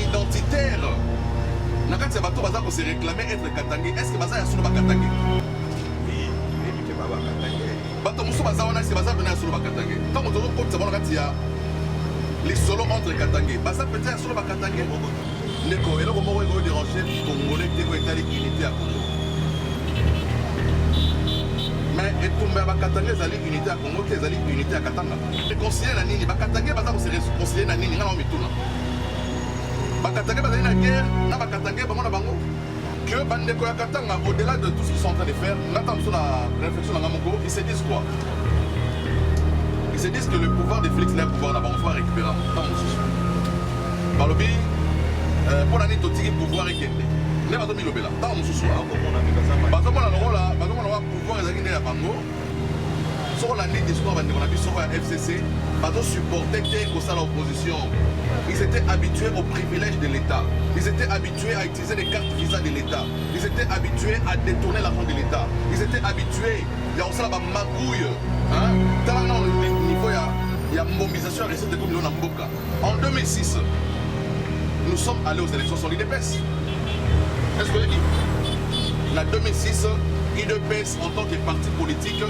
identitaire. Quand c'est bateau baza se réclamer être katangé, est-ce que baza ya solo ba katangé? Oui, mais que baba katangé. Bato muso baza wana c'est baza bena solo ba katangé. Tant que tu compte ça bon quand il y a les solos entre katangé, baza peut-être ya solo ba katangé. Neko, et là comment on va déranger congolais qui est allé unité à Congo. Mais et tomber ba katangé zali unité à Congo, qui zali unité à Katanga. Réconcilier la nini, ba katangé baza ko se réconcilier na nini ngana mituna. Bakatangé bazali na guerre, na bakatangé bango na bango. Que bandeko ya Katanga, au-delà de tout ce qu'ils sont en train de faire, n'attendons sur la réflexion dans Gamoko, ils se disent quoi? Ils se disent que le pouvoir de Félix n'est un pouvoir là-bas, on va récupérer dans mon souci. Par le bi, pour l'année totiki pouvoir et kende. Ne va pas me là, dans mon souci. Parce que moi la rôle là, parce que moi pouvoir ezaki na bango. Sur l'année d'histoire bandeko na biso ya FCC, bazo supporter que ça l'opposition. Ils étaient habitués aux privilèges de l'État. Ils étaient habitués à utiliser les cartes visa de l'État. Ils étaient habitués à détourner l'argent de l'État. Ils étaient habitués, il y a aussi la magouille. Dans le niveau, il y a mobilisation à rester de comme Mboka. En 2006, nous sommes allés aux élections sur l'IDPS. Est-ce que vous avez dit? En 2006, l'IDPS, en tant que parti politique,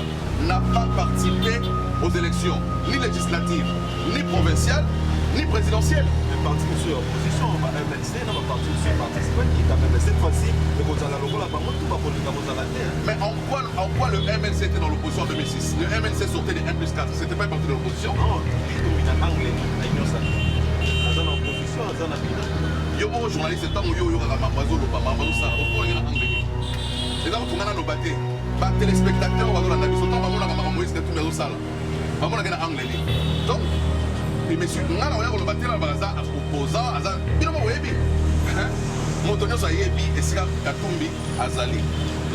n'a pas participé aux élections, ni législatives, ni provinciales, ni présidentielle. Le parti de l'opposition, MLC, n'a pas participé qui quand même cette fois-ci, le Gonzalo Logo la banque, tout va pour le Gonzalo. Mais en quoi le MLC était dans l'opposition en 2006? Le MLC sortait des 1+4, c'était pas un parti de l'opposition. Non, il y a anglais, il y a ça. Dans l'opposition, dans la ville. Yo mon journaliste, tant que yo Ramamazo, Lopamamazo, ça, au fond, il y a anglais. C'est là où on a nos bâtés. Par téléspectateurs, on va dans la vie, autant on a Moïse que tout le monde. On a anglais. Donc, et monsieur, on a le bâti là, baza opposant, azal. Il m'a ouébi. Montonio Sayebi et Sika Katumbi Azali.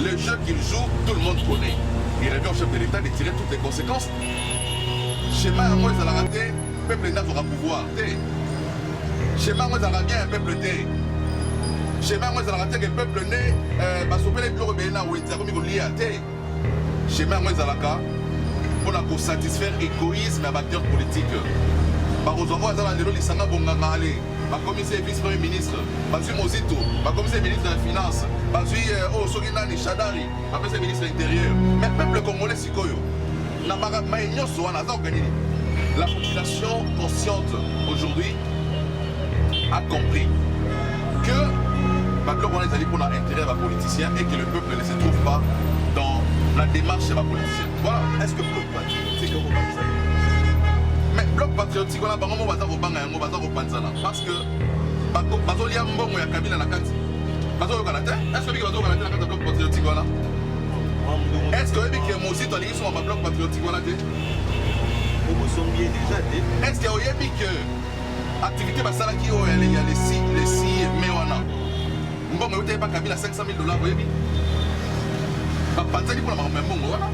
Le jeu qu'il joue, tout le monde connaît. Il revient au chef de l'État de tirer toutes les conséquences. Schéma à moi, ça l'a raté, peuple n'a pas pouvoir. Schéma à moi, ça l'a bien, peuple té. Schéma à moi, ça l'a raté que le peuple né, s'opérer le bureau bénin ou il comme il y a té. Schéma à moi, ça l'a cas pour satisfaire l'égoïsme à acteurs politiques. Par exemple, à la lelo lisanga bonganga ale, ba commissaire vice-premier ministre, bazui Mozito, ba commissaire ministre de la finance, bazui Sogina ni Shadari, après c'est ministre de l'intérieur. Mais peuple congolais sikoyo, na maïnyo soana za organiser. La population consciente aujourd'hui a compris que Baclo on est allé pour l'intérêt des politiciens et que le peuple ne se trouve pas dans la démarche des politiciens. Voilà. Est-ce que bloc patriotique vous pensez? Mais bloc patriotique, on a pas vraiment bazar au banga, on bazar au panzana. Parce que bazo liya mbongo ya Kabila na kati. Bazo yo kanate. Est-ce que bazo kanate na kati bloc patriotique wana? Est-ce que que Mozito ali sur un bloc patriotique wana te? Vous sont bien déjà dit. Est-ce que oyebi que activité basala ki o il y a les 6 mai wana. Mbongo yo te pas Kabila $500,000 oyebi. Ba panzali pour la mbongo wana.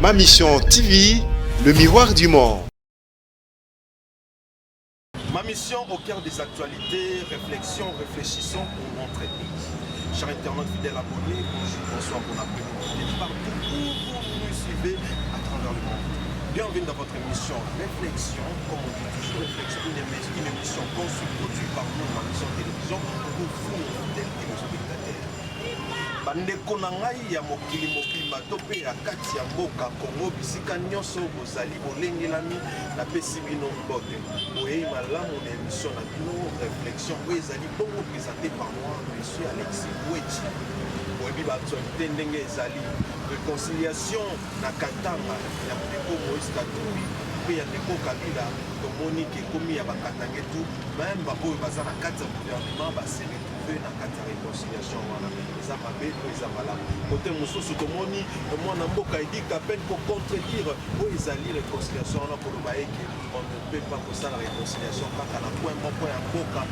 Ma Mission TV, le miroir du monde. Ma mission au cœur des actualités, réflexion, réfléchissons pour notre pays. Chers internautes fidèles abonnés, bonsoir, bon après-midi, partout où vous nous suivez à travers le monde. Bienvenue dans votre émission Réflexion, comme on dit toujours, réflexion, une émission conçue, produite par nous, Ma Mission Télévision, pour vous, fidèles téléspectateurs. Bandeko na ngai ya mokili mobimba to pe ya kati ya mboka Congo bisika nyonso bozali bolengelami na pesi bino mbote boyei malamu na émission na bino réflexion oyo ezali bongo présenté par moi monsieur Alexis Boueti boyebi baactualité ndenge ezali réconciliation na Katanga ya ndeko Moïse Katumbi pe ya ndeko Kabila tomoni ke komi ya bakatange tu même baoyo baza na kati ya gouvernement basere na kati ya réconciliation wana eza mabe to eza malamu kote mosusu tomoni mwana mboka Idi Kapel pour contredire oyo ezali réconciliation wana koloba eke peut pas pour ça la réconciliation quand on a point à boka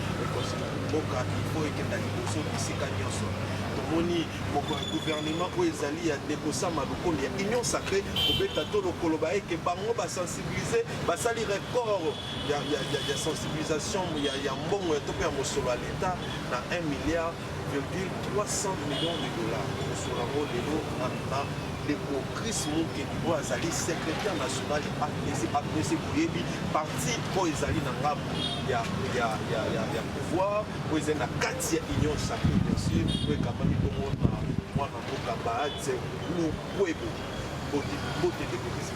boka il faut que dans les ici kanyoso tomoni moko gouvernement ko ezali ya déposama lokolo ya union sacrée obeta to lokolo ba que bango ba sensibiliser ba sali record ya sensibilisation ya mbongo to pe mosolo à l'état na 1,3 milliard de dollars sur la roue de l'eau de Chris Moukeni azali secrétaire national APC Kouyebi parti po ezali na ngambo ya pouvoir po ezali na kati ya union sacrée bien sûr po ekambami bongo na mwana mboka Bahati Lukwebo bote de Chris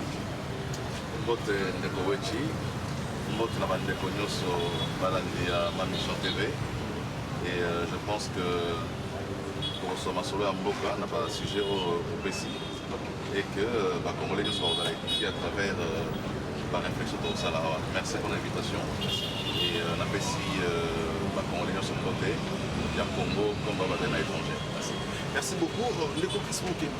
Mbote ndeko wechi mbote na bandeko nyonso balandi ya Ma Mission TV et je pense que pour ce solo ya mboka n'a pas sujet au précis et que Congolais nous seront édifiés à travers par réflexion de Salah. Merci pour l'invitation et on apprécie Congolais nous sommes votés il y a Congo comme dans la étrangère. Merci beaucoup. Le Chris Moukeni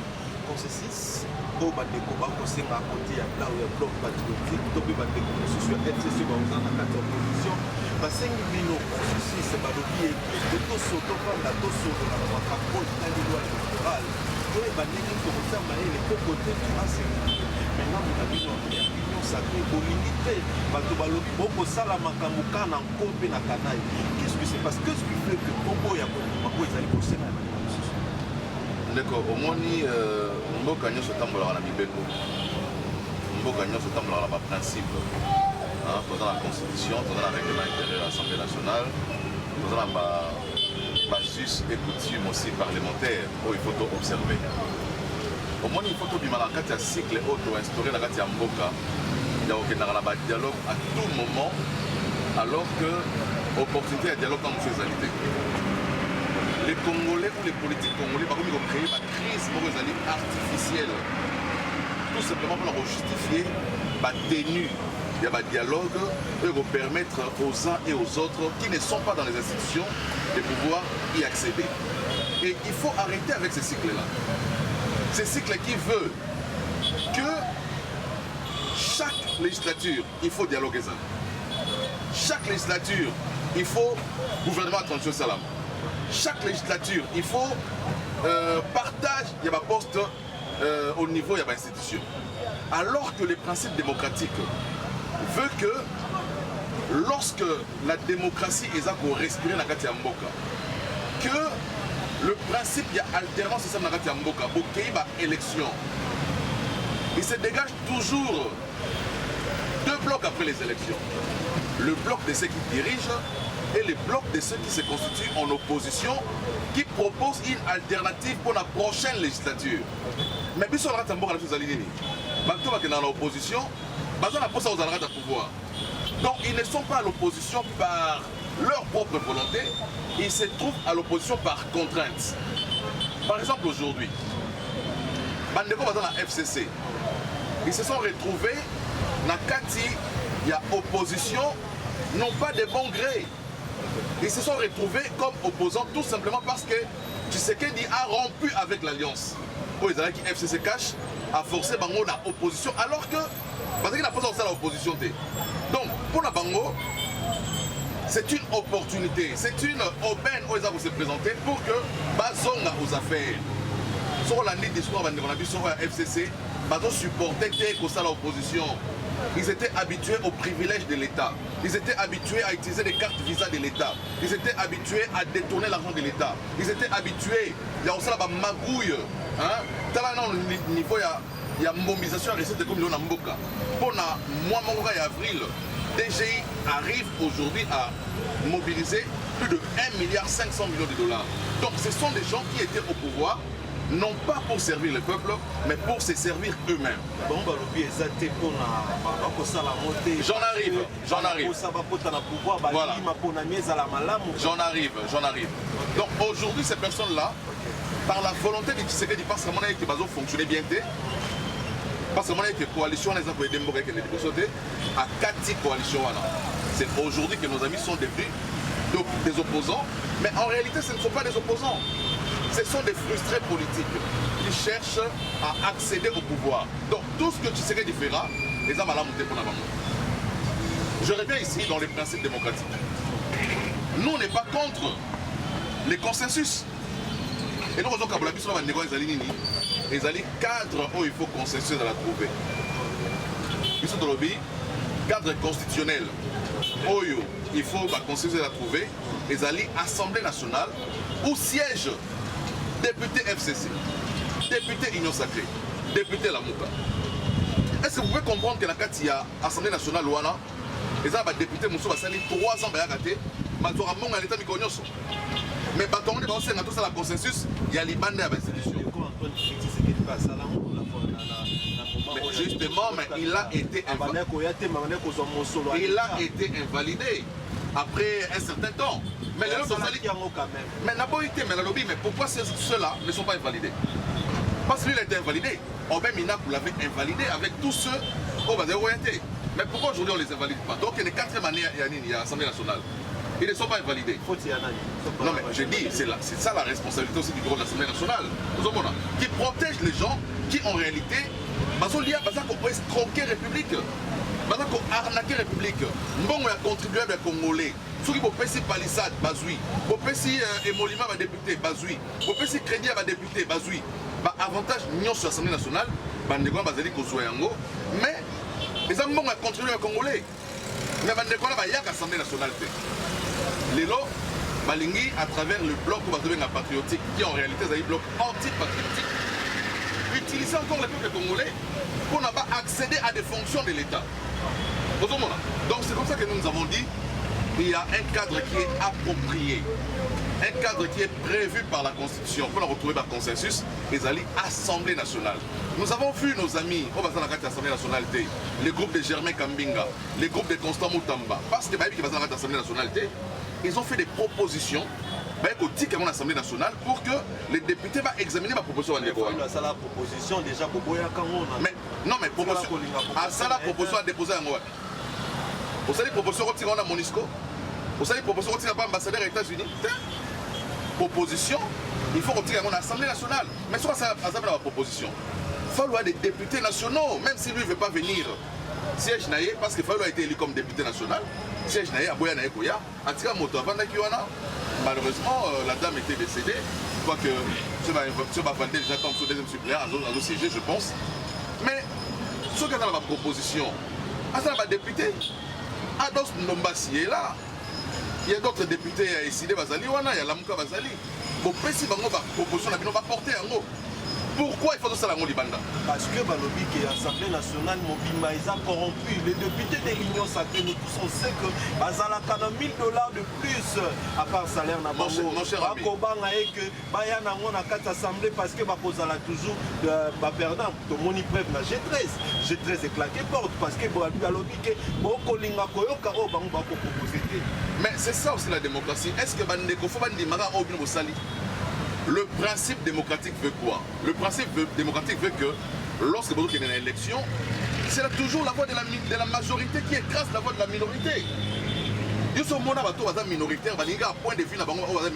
processus au bandeko bakosenga côté ya là ya bloc patriotique to pe bandeko mosusu ya FCC banza na kati ya opposition basengi bino processus balobi ete tosoto panda tosoto na makambo tali loi électorale oyo bandenge tokosamba ele po côté tu asengi maintenant na bino ya union sacrée bolingi te bato balobi bokosala makambo kana nkope na kanai qu'est-ce que c'est parce que ce qui fait que Congo ya Congo ezali kosenga ndeko omoni mboka nyonso tambolaka na mibeko mboka nyonso tambolaka na baprincipe toza na constitution toza na règlement intérieur de l'Assemblée nationale toza na bajus et coutume aussi parlementaire oyo il faut toobserver omoni il faut tobima na kati ya cycle oyo toinstauré na kati ya mboka ya kokendaka na badialogue à tout moment alors que opportunité ya dialogue na mosu ezali te. Les Congolais ou les politiques congolais ont créé une crise artificielle. Tout simplement pour justifier la tenue du dialogue et pour permettre aux uns et aux autres qui ne sont pas dans les institutions de pouvoir y accéder. Et il faut arrêter avec ce cycle-là. Ce cycle qui veut que chaque législature, il faut dialoguer ça. Chaque législature, il faut gouvernement de transition salam. Chaque législature, il faut partage il y a un poste au niveau de l'institution. Alors que les principes démocratiques veulent que lorsque la démocratie est à respirer dans la Kati Mboka, que le principe il y a alternance dans la Kati Mboka, pour qu'il y ait une élection, il se dégage toujours deux blocs après les élections. Le bloc de ceux qui dirigent et le bloc de ceux qui se constituent en opposition, qui proposent une alternative pour la prochaine législature. Mais puis sur la Ratambour, dans l'opposition, ils ont pouvoir. Donc ils ne sont pas à l'opposition par leur propre volonté, ils se trouvent à l'opposition par contrainte. Par exemple aujourd'hui, Bandeko dans la FCC, ils se sont retrouvés dans la Kati, il y a opposition, non pas de bon gré. Ils se sont retrouvés comme opposants tout simplement parce que Tshisekedi a rompu avec l'alliance. Pour les qui FCC cache a forcé Bango dans l'opposition alors que parce qu'il n'a pas sorti l'opposition. Donc pour la Bango, c'est une opportunité, c'est une aubaine où ils vont se présenter pour que Bazonga aux affaires. Sur l'année discours sur la FCC, Bazo supportait que l'opposition. Ils étaient habitués aux privilèges de l'État. Ils étaient habitués à utiliser les cartes visa de l'État. Ils étaient habitués à détourner l'argent de l'État. Ils étaient habitués, il y a aussi la magouille. Au niveau, il y a une mobilisation à recettes comme le Mboka. Pour le mois de avril, DGI arrive aujourd'hui à mobiliser plus de 1,5 milliard de dollars. Donc ce sont des gens qui étaient au pouvoir, non pas pour servir le peuple, mais pour se servir eux-mêmes. J'en arrive. Voilà. J'en arrive. Donc aujourd'hui, ces personnes-là, par la volonté de Tshisekedi, parce que mon avis, qui va fonctionner bien, parce que mon avis, que la coalition, les employés démocratiques, à 4 coalitions. C'est aujourd'hui que nos amis sont devenus des opposants, mais en réalité, ce ne sont pas des opposants. Ce sont des frustrés politiques qui cherchent à accéder au pouvoir. Donc tout ce que Tshisekedi fera, les hommes à la montée pour la maman. Je reviens ici dans les principes démocratiques. Nous, on n'est pas contre les consensus. Et nous, on a besoin de cadre où il faut consensus à la trouver. Ils sont dans le cadre constitutionnel où il faut consensus à la trouver. Les alliés Assemblée nationale où siège député FCC, député Union Sacrée, député Lamouka. Est-ce que vous pouvez comprendre que dans l'Assemblée nationale, les députés Moussou va salir 3 ans à Yagate, mais il y a l'État Mikonyoso. Mais quand on est dans le consensus, il y a les bandes à l'institution. Mais justement, mais il a été invalidé après un certain temps. Mais les autres mais pourquoi ceux-là ne sont pas invalidés? Parce que lui il a été invalidé. Obé Mina vous l'avez invalidé avec tous ceux au bas orienté. Mais pourquoi aujourd'hui on ne les invalide pas? Donc il y a 4e année, il y a l'Assemblée nationale. Ils ne sont pas invalidés. Non mais je dis, c'est ça la responsabilité aussi du bureau de l'Assemblée nationale. Qui protège les gens qui en réalité ils ont escroqué la République. Ils ont arnaqué la République. Mbongo a contribué à Congolais. Ceux qui ont fait palissade, bazoui. Ils ont fait émolument à député, bazoui. Ils ont fait crédit à député, bazoui. Avantage union sur l'Assemblée nationale, mais ils ont contribué à Congolais. Mais ils ont fait l'Assemblée nationale. Les lots, Balingi, à travers le bloc patriotique, qui en réalité est un bloc anti-patriotique, utiliser encore le peuple congolais pour ne pas accéder à des fonctions de l'État. Donc c'est comme ça que nous avons dit, il y a un cadre qui est approprié, un cadre qui est prévu par la Constitution pour retrouver par consensus, les alliés Assemblée nationale. Nous avons vu nos amis au Bazar de l'Assemblée nationale, les groupes de Germain Kambinga, les groupes de Constant Moutamba, parce que l'Assemblée nationale, ils ont fait des propositions à mon Assemblée nationale pour que les députés vont examiner ma proposition. Mais non, mais proposition. À ça, la proposition à déposer à moi. Vous savez, proposition retirée à Monisco. Vous savez, proposition retirée à l'ambassadeur des États-Unis. Proposition, il faut retirer à mon Assemblée nationale. Mais soit ça a la proposition. Il faut avoir des députés nationaux, même si lui ne veut pas venir. Siège Naye, parce qu'il faut a été élu comme député national. Siège Naye, Aboya Naye Koya, Atira Moto avant Kiwana. Malheureusement, la dame était décédée. Je crois que M. Bafandé déjà comme son deuxième suppléant, à siégé, je pense. Mais, ce qui est dans la proposition, à ça, la députée, Ados Nombassi est là. Il y a d'autres députés à Esside Bazali, il y a Lamouka Bazali. Bon, si la proposition va porter en haut. Pourquoi il faut tout ça la Molibanda? Parce que Balobi qui est l'Assemblée nationale, Mobima, ils ont corrompu. Les députés de l'Union sacrée, nous tous on sait que Bazalaka a $1000 de plus à part salaire. Mon cher ami. Bakobanga et que Bayana on a 4 assemblées parce que Bakozala toujours perdant. Ton moni preuve na G13 est claqué porte parce que Balobi qui est Bokolinga Koyoka au Bango Bako proposé. Mais c'est ça aussi la démocratie. Est-ce que Bandeko faut Bandimara au Bino Sali? Le principe démocratique veut quoi? Le principe démocratique veut que lorsque vous avez une élection, c'est toujours la voix de la majorité qui écrase la voix de la minorité. Nous sommes minoritaires, point de vue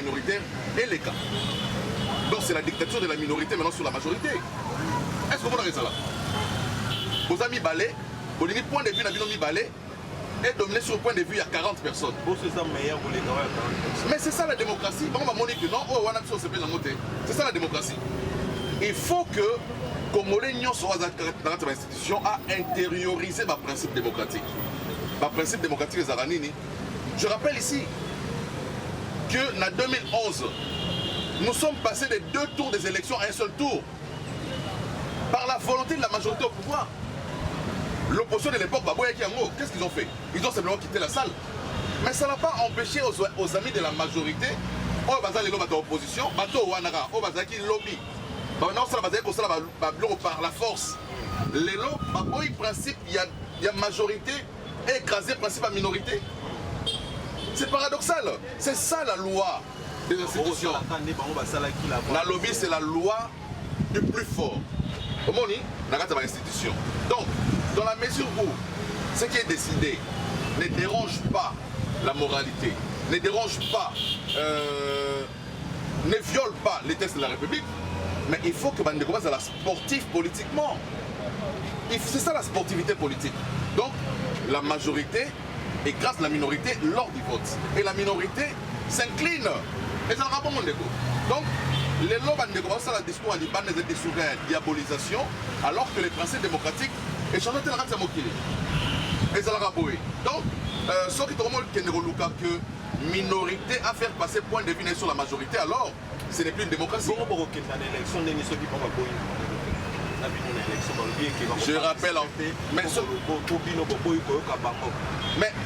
minoritaire et les cas. Donc c'est la dictature de la minorité maintenant sur la majorité. Est-ce que vous avez ça là? Vous avez mis balai, vous avez point de vue dans le balai. Et dominé sur le point de vue, il y a 40 personnes. Mais c'est ça la démocratie. C'est ça la démocratie. Il faut que Congolais soit dans notre institution à intérioriser ma principe démocratique. Ma principe démocratique des Aranini. Je rappelle ici que en 2011, nous sommes passés des 2 tours des élections à un seul tour. Par la volonté de la majorité au pouvoir. L'opposition de l'époque, qu'est-ce qu'ils ont fait? Ils ont simplement quitté la salle. Mais ça n'a pas empêché aux amis de la majorité, opposition, par la force. Les principe, il y a majorité écrasé principe à minorité. C'est paradoxal. C'est ça la loi des institutions. La lobby, c'est la loi du plus fort. Donc, dans la mesure où ce qui est décidé ne dérange pas la moralité, ne dérange pas, ne viole pas les textes de la République, mais il faut que Bande commence à la sportive politiquement. C'est ça la sportivité politique. Donc, la majorité écrase la minorité lors du vote. Et la minorité s'incline. Et ça ne rend pas mon déco. Donc, les lobes ça la discours à l'Iban des diabolisation, alors que les principes démocratiques échangent la race à Mokili. Et ça la raboué. Donc, ce qui est que minorité à faire passer point de vue sur la majorité, alors ce n'est plus une démocratie. Je rappelle en fait. Mais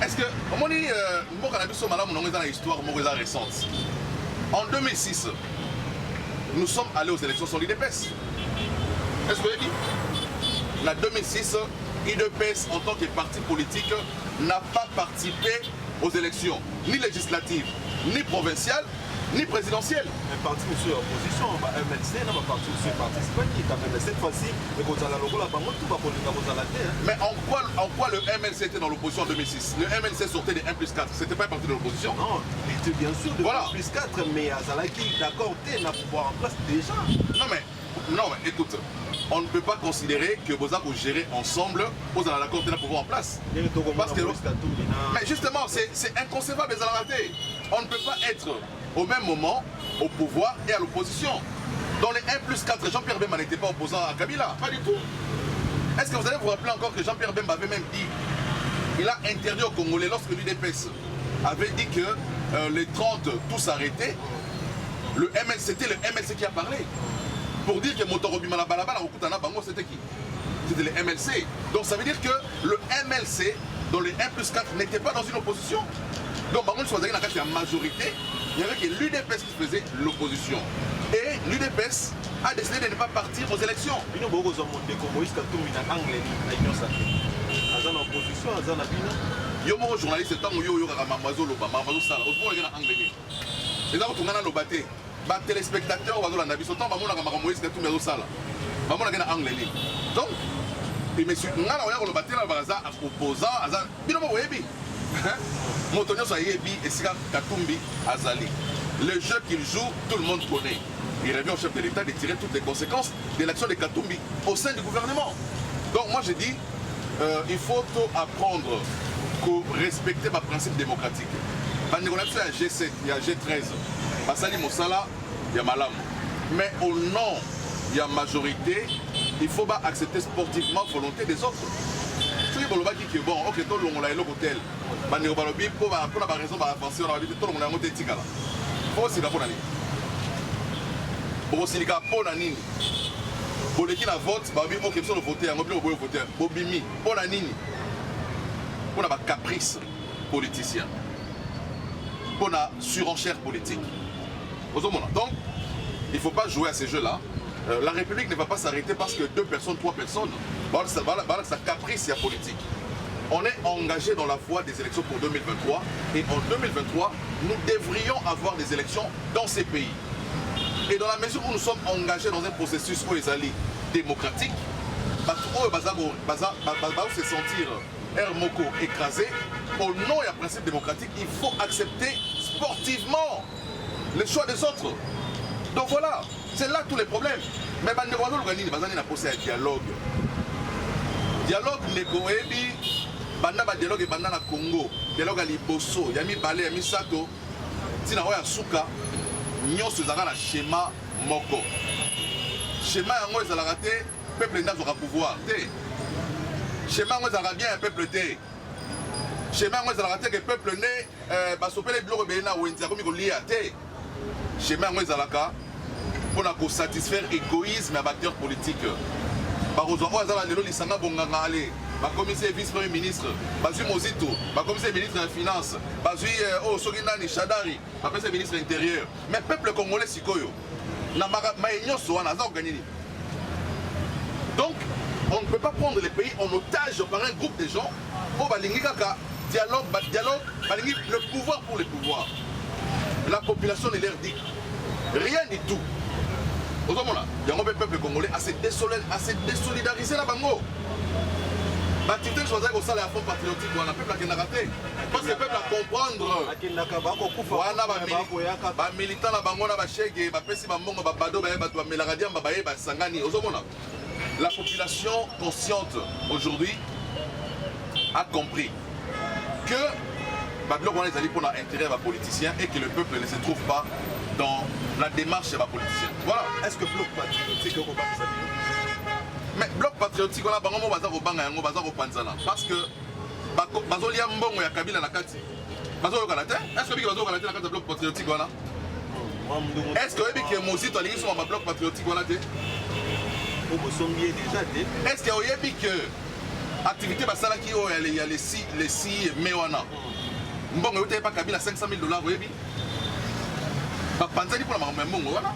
est-ce que on dit une histoire récente. En 2006, nous sommes allés aux élections sur l'IDPS. Est-ce que vous avez dit? En 2006, l'IDPS en tant que parti politique n'a pas participé aux élections, ni législatives, ni provinciales, ni présidentielles. Un parti sur l'opposition, MLC n'a pas participé, mais cette fois-ci, mais en quoi le MLC était dans l'opposition en 2006? Le MLC sortait des 1+4, c'était pas un parti de l'opposition? Non, il était bien sûr de voilà. 1+4, mais Azalaki, d'accord, il a pouvoir en place déjà. Non mais écoute, on ne peut pas considérer que vous avez géré ensemble, vous avez l'accord de pouvoir en place. Parce que, mais justement, c'est inconcevable les ratés. On ne peut pas être au même moment au pouvoir et à l'opposition. Dans les 1+4, Jean-Pierre Bemba n'était pas opposant à Kabila, pas du tout. Est-ce que vous allez vous rappeler encore que Jean-Pierre Bemba avait même dit, il a interdit aux Congolais lorsque l'UDPS avait dit que les 30 tous arrêtés, c'était le MLC qui a parlé. Pour dire que Motorobi Malabalaba, c'était qui? C'était le MLC. Donc ça veut dire que le MLC, dans les 1+4, n'était pas dans une opposition. Donc par contre, si vous avez la majorité, il n'y avait que l'UDPS qui faisait l'opposition. Et l'UDPS a décidé de ne pas partir aux élections. Yo mo journaliste tant yo yo ka mamazo loba mamazo sala ozo ngena anglais. Eza ko tungana lobate. Ba téléspectateurs bazo na biso tant ba mona ka Moïse ka tumba zo sala. Ba mona ngena anglais. Donc et monsieur ngana oya ko lobate na baza opposant aza bino mo yebi. Motonyo sa yebi esika Katumbi Azali. Le jeu qu'il joue, tout le monde connaît. Il revient au chef de l'État de tirer toutes les conséquences de l'action de Katumbi au sein du gouvernement. Donc moi je dis il faut apprendre à respecter ma principe démocratique. Il y a G7, il y a G13, Basali Moussala, il y a Malam. Mais au nom de la majorité, il faut pas accepter sportivement la volonté des autres. Ce qui est dit que bon, ok, tout le monde a l'hôtel. Pour la raison d'avancer, on a dit tout le monde a monté Tigala. Il faut aussi la bonne année. Pour aussi la bonne année. Pour les qui la vote, ok, si on vote, on va voter. Pour Bimi, bonne année. Pour la caprice politicien. Pour la surenchère politique. Donc, il ne faut pas jouer à ces jeux-là. La République ne va pas s'arrêter parce que 2 personnes, 3 personnes, ça caprice politique. On est engagé dans la voie des élections pour 2023 et en 2023, nous devrions avoir des élections dans ces pays. Et dans la mesure où nous sommes engagés dans un processus démocratique, on va se sentir Hermoko écrasé. Au nom et à principe démocratique, il faut accepter sportivement les choix des autres. Donc voilà, c'est là tous les problèmes. Mais il faut posé un dialogue. Dialogue négoébi, dialogue et banana Congo, dialogue à Liboso, Yami Balé, Yami Sato, Tinawa Suka, Nyon Suzara la schéma Moko. Schéma yango ils ont raté, peuple n'a pas pouvoir. Schéma yango ils ont bien un peuple té. Schéma yango ils ont raté que peuple né, basopé les blocs béna ou intia comme ils lié à té. Schéma yango ils ont raté pour satisfaire l'égoïsme et acteurs politiques. Par exemple, ils ont dit Lissanga Bonganga allez. Ma commissaire vice-premier ministre, Bazu Mozito, ma commissaire ministre des Finances, Bazu Soginani Chadari, ma commissaire ministre de l'Intérieur. Mais le peuple congolais, c'est quoi? Donc, on ne peut pas prendre les pays en otage par un groupe de gens. Dialogue, le pouvoir pour le pouvoir. La population ne leur dit rien du tout. Il y a un peuple congolais assez désolidarisé là-bas. L'activité que je faisais au salaire à fond patriotique, on a peuple qui n'a raté. Parce que le peuple a comprendre. Les militants, la population consciente aujourd'hui a compris que que Babylone on est pour l'intérêt des politiciens et que le peuple ne se trouve pas dans la démarche des politiciens. Voilà. Est-ce que bloc patriotique au Bangsa Mais bloc patriotique, on a bango baza ko banga yango baza ko panzana parce que bazo lia mbongo ya Kabila na kati. Bazo yo kalate? Est-ce que bazo kalate na kati bloc patriotique wana? Est-ce que Mozito alingi sur ma bloc patriotique wana te? Est-ce que oyebi que activité basala ki o il y a les si mewana. Mbongo yote pa Kabila $500,000 oyebi? Ba panzani pour la mbongo wana.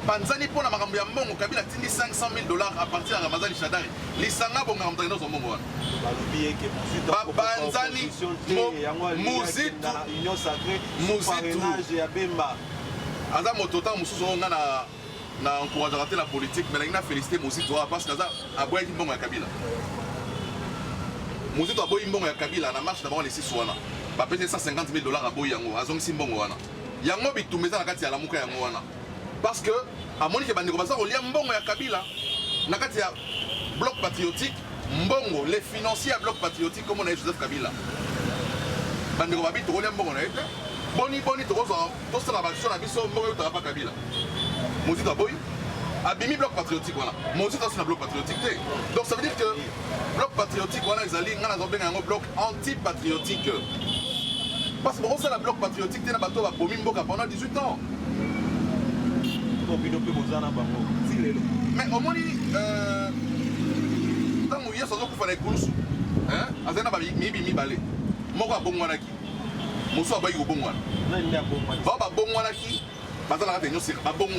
Panzani pour la makambo ya mbongo Kabila tindi $500,000 à partir de Ramazani Shadari. Lisanga bonga mtano zo mbongo wana. Panzani Muzitu Union sacrée ya Bemba. Aza motota mususu nga na encourager la politique mais na féliciter Muzitu parce que aza aboyi mbongo ya Kabila. Muzitu aboyi mbongo ya Kabila na marche d'abord les 6 wana. Ba pese $150,000 aboyi yango azongisi mbongo wana. Yango bitumeza na kati ya lamuka yango wana. Parce que, à mon avis, il y a mbongo ya Kabila, na kati ya bloc patriotique, mbongo, les financiers à bloc patriotique, comme on a Joseph Kabila. Bandeko babi, tu connais mbongo na ete. Boni, tu reçois, tout ça la action, la biso, mbongo, tu n'as pas Kabila. Mouzito aboy, abimi bloc patriotique, voilà. Mouzito c'est un bloc patriotique. Donc ça veut dire que bloc patriotique, voilà, ils allaient, un bloc anti-patriotique. Parce que c'est la bloc patriotique, tu as bateau à Bomi Mboka pendant 18 ans. Mais au moins, tant que vous avez fait des courses, vous avez fait des balais. Moi, je suis un bon qui. Moi, je suis un bon qui.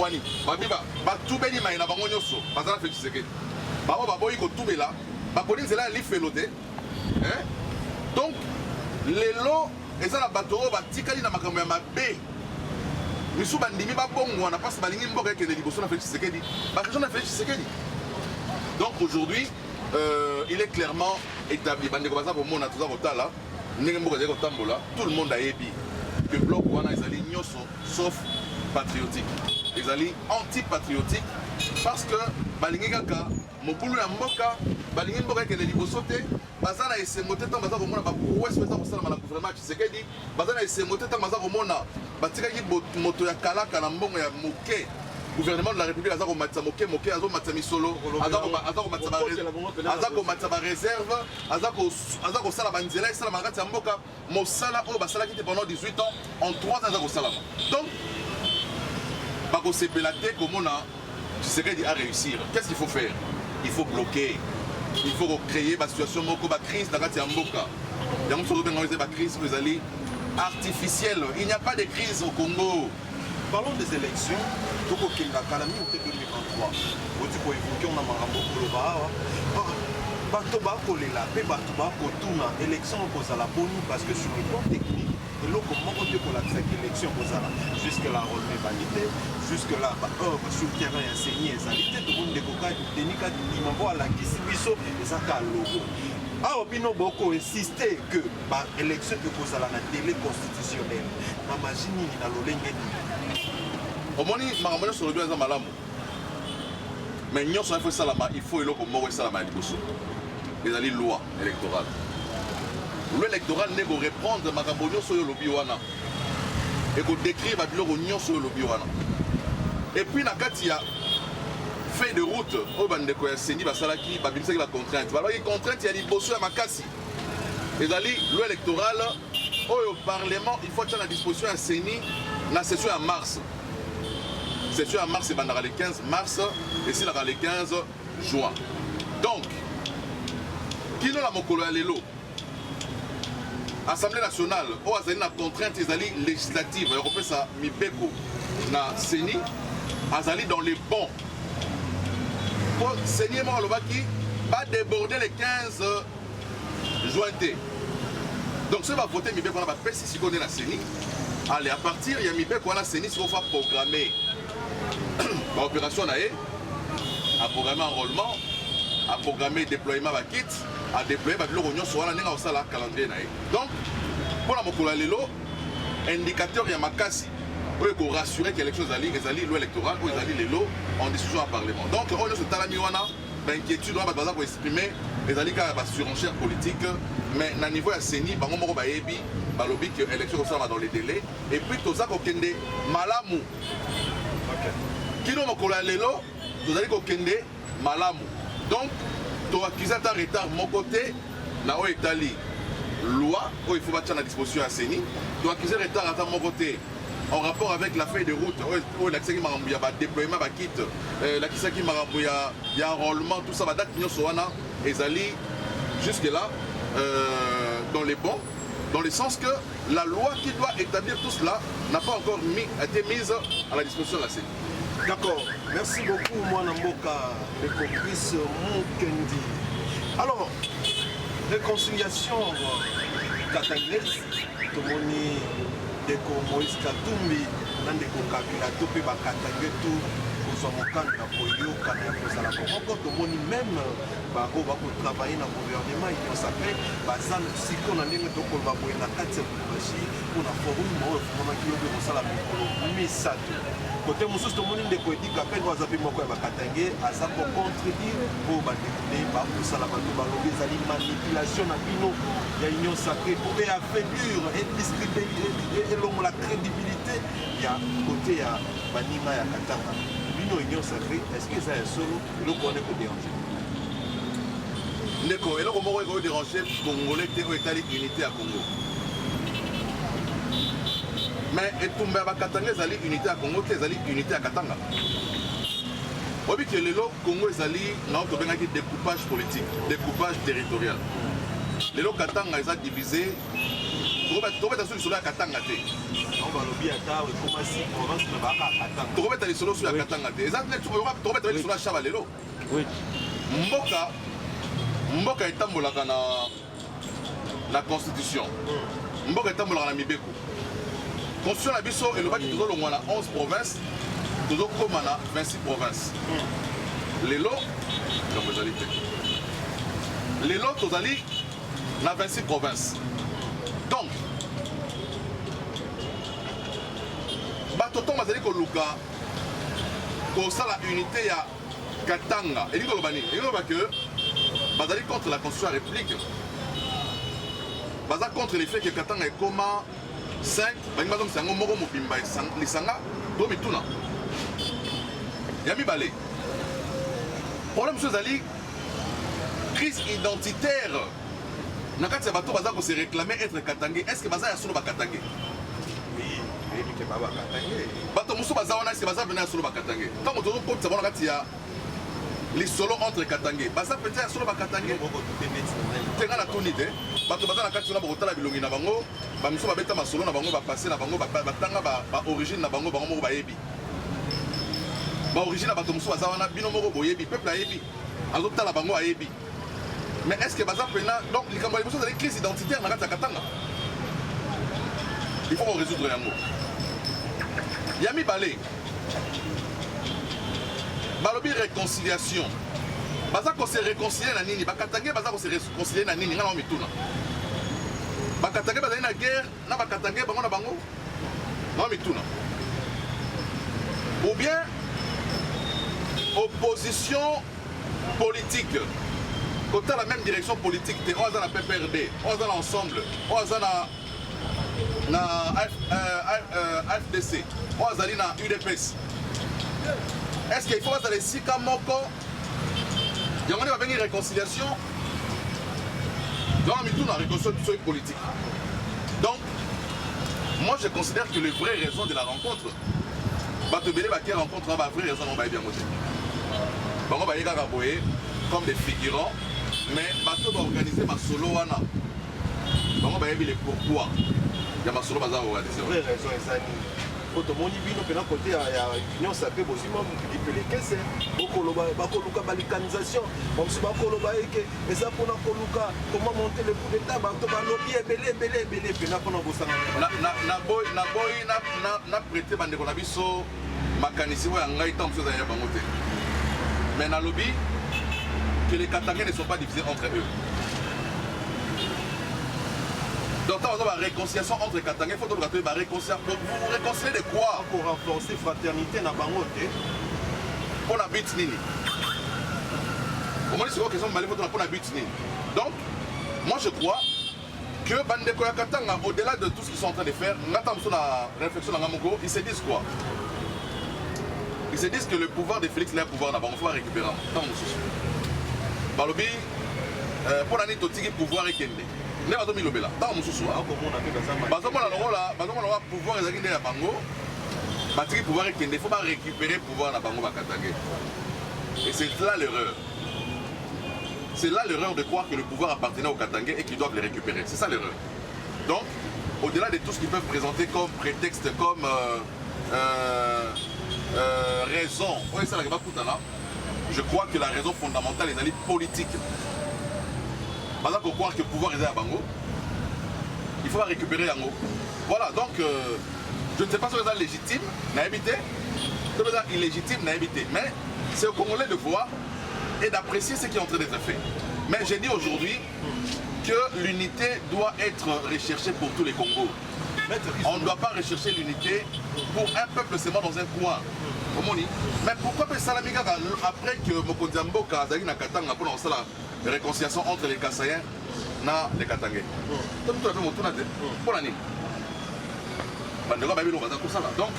Je suis un bon qui. Je suis un bon qui. Je suis un bon qui. Donc, les lots, ils ont un bateau, ils ont un bateau. Misu bandimi ba bongo na passe balingi mboka ke liboso na Félix Tshisekedi. Ba région na Félix Tshisekedi. Donc aujourd'hui, il est clairement établi bandeko baza ko mona toza kotala ndenge mboka zeko tambola, tout le monde a yebi que bloc wana ezali nyoso sauf patriotique. Ezali anti-patriotique parce que balingi kaka mokulu ya mboka balingi mboka ke liboso te baza na esengo te tant baza ko mona ba ouest baza ko sala na gouvernement Tshisekedi, baza na esengo te tant baza ko mona batikaki moto ya kalaka na mbongo ya moke gouvernement de la République aza komatisa moke aza komatisa misolo aza komatisa baréserve aza kosala banzela esalama na kati ya mboka mosala oyo basalaki te pendant 18 ans en 3 ans aza kosalama donc bakosepela te komona Tshisekedi a réussir. Qu'est-ce qu'il faut faire? Il faut bloquer, il faut créer une situation moko ba crise na kati ya mboka yango sozo benga ba crise vous allez artificielle. Il n'y a pas de crise au Congo. Parlons des élections. Donc, au Kenya, la mi-août 2023, on dit qu'on évoque on a marambo koloba. Batoba kolela, pe batoba kotuna élection à la bonne parce que sur le plan technique, et là comment on dit qu'on a cette élection jusque là on est validé, jusque là sur le terrain enseigné, sanité tout le monde décoca technique du mambo à la kisibiso et ça ka logo. Ah, Obino Boko insistait que l'élection est la télé constitutionnelle. Imagine na lolenge. Omoni makambo sur le bien malamu. Mais nous sommes fait salama, il faut que moko salama liboso. Les loi électorale. Loi électorale n'est pour répondre makambo sur le lobby wana. Et pour décrire ba biloko sur le lobby wana. Et puis na kati ya fait de route au bandeko ya seni basalaki babimisaki la contrainte alors il contrainte ya liboso ya makasi ezali loi électorale au parlement il faut tenir la disposition ya seni na session en mars session en mars c'est le 15 mars et c'est le 15 juin donc kino la mokolo ya lelo Assemblée nationale au azali na contrainte ezali législative européenne sa mibeko na seni azali dans les bons. Pour Seigneur Malobaki va déborder le 15 juin. Donc ce va voter Mibeko on va faire si on est la CENI. Allez à partir il y a Mibeko on a CENI si on va programmer l'opération à programmer enrôlement, à programmer déploiement à kit, à déployer le réunion sur la calendrier. Donc pour la mokolo lelo indicateur il y a makasi. Pour rassurer que l'élection est loi électorale ou les lots en discussion au Parlement. Donc, on a ce talamiwana, l'inquiétude, on va exprimer ezali kaka ba surenchère politique mais na niveau ya CENI bango moko bayebi balobi que élection kosalama dans les délais et puis toza kokende malamu kino mokolo ya lelo tozali kokende malamu donc toaccuse ata retard moko te na oyo etali loi oyo il faut batia na disposition ya CENI toaccuse retard ata moko te en rapport avec la feuille de route oyo lakisaki makambo ya badéploiement bakite lakisaki makambo ya enrôlement tout ça badate nyonso wana ezali jusque là dans les bons dans le sens que la loi qui doit établir tout cela n'a pas encore été mise à la disposition de la CENI. D'accord, merci beaucoup moi Namboka le complice Mukendi. Alors, réconciliation katanglaise tomoni ndeko Moïse Katumbi na ndeko Kabila to pe bakatange to kozwa mokano na koyokana ya kozala moko tomoni même bago bakotravaille na gouvernement union sacré baza siko na ndenge tokoloba boye na kati ya lubumbashi mpona forum oyo efumonaki yobe kosala mikolo misato kote mosusu tomoni ndeko edika mpe ngo aza mpe moko ya bakatange aza kocontredire mpo badepute bakosala bato balobi ezali manipulation na bino ya union sacré pour affaiblir elongola crédibilité ya kote ya baninga ya katanga bino union sacré est-ce que eza ya solo eloko wana ekoderange ndeko eloko moko ekoderange congolais te oyo etali unité ya congo mais etumba ya bakatanga ezali unité ya congo te ezali unité ya katanga oyebi ke lelo congo ezali na oyo tobengaki découpage politique découpage territorial lelo katanga eza divisé tokobeta so lisolo ya katanga te tokobeta lisolo so ya katanga te eza tokobeta lisolo ya shaba lelo mboka etambolaka na constitution mboka etambolaka na mibeko constitution na biso elobaki tozolongwa na 11 provinces tozokóma na 26 provinces lelo kambo ezali te lelo tozali na 26 provinces donc bato ntongo bazali koluka kosala unité ya katanga elingi koloba nini elingi koloba ke bazali contre la constitution ya république baza contre le fait que katanga ekoma 5 balingi bazongisa yango moko mobimba lisanga to mituna ya mibale problème mosusu ezali crise identitaire na kati ya bato baza kose réclamer être katangé est-ce que baza ya solo bakatangé bato mosusu baza wana est-ce que baza pena ya solo bakatangé ntango tozokotisa bona kati ya lisolo entre katangé baza pena ya solo bakatangé tenga na toni te bato baza na kati wana bakotala bilongi na bango bamiso babeta masolo na bango bapase na bango batanga baorigine na bango bango moko bayebi baorigine na bato mosusu baza wana bino moko boyebi peuple ayebi azotala bango ayebi mais est-ce que baza pena donc likambo ya liboso ezali crise identitaire na kati ya katanga il faut résoudre yango ya mibale balobi réconciliation baza kose réconcilier na nini bakatange baza kose réconcilier na nini nga na mituna bakatange bazali na guerre na bakatange bango na bango na mituna ou bien opposition politique côté la même direction politique te oyo aza na PPRD oyo aza na ensemble oyo aza na AFDC oyo azali na UDPS est-ce qu'il faut bazala esika moko yango nde babengi réconciliation dans la mituna réconciliation politique donc moi je considère que les vraies raisons de la rencontre bato ebele batie rencontre na bavraie raison nango bayebi yango te bango baye kaka boye comme des figurants mais bato baorganize masolo wana bango bayebi le pourquoi ya masolo baza organize raison ezali po tomoni bino mpena kote ya union sacré bozima lipelekese bakoluka balikanisation bamosusu bakoloba eke eza mpona koluka koma monte le coup d'état bato balobi ebele mpena mpona kosanga naboyi na prete bandeko na biso makanisi oyo ya ngai ntango mosusu ezali ya bango te mais nalobi que les Katangais ne sont pas divisés entre eux. Donc, dans la réconciliation entre les Katangais, il faut que vous réconcilier de quoi? Pour renforcer la fraternité dans Bangote. Pour la bite nini. Au moins, c'est une question de mal pour la but. Donc, moi je crois que Bandeko Yakatanga, au-delà de tout ce qu'ils sont en train de faire, la réflexion ils se disent quoi? Ils se disent que le pouvoir de Félix, c'est un pouvoir d'abord, on va récupérer. Balobi, pour l'année, tu as pouvoir et kende. Ne va pas là. Dans mon sous-sol. Pouvoir et la bango. Batterie pouvoir et kende. Il faut pas récupérer pouvoir na bango bakatangé. Et c'est là l'erreur. C'est là l'erreur de croire que le pouvoir appartenait aux Katangais et qu'ils doivent les récupérer. C'est ça l'erreur. Donc, au-delà de tout ce qu'ils peuvent présenter comme prétexte, comme raison, je crois que la raison fondamentale est d'aller politique. Maintenant qu'on croit que le pouvoir est à Bango, il faut la récupérer Yango. Voilà, donc je ne sais pas si c'est légitime, n'a habité, si c'est illégitime, n'a habité, mais c'est aux Congolais de voir et d'apprécier ce qui est en train d'être fait. Mais j'ai dit aujourd'hui que l'unité doit être recherchée pour tous les Congos. On ne doit pas rechercher l'unité pour un peuple seulement dans un coin. Mais pourquoi Salamika, après que Mokondiambo Kazagi na Katanga pour lancer la réconciliation entre les Kassaïens et les Katangais? Pour l'année. Donc,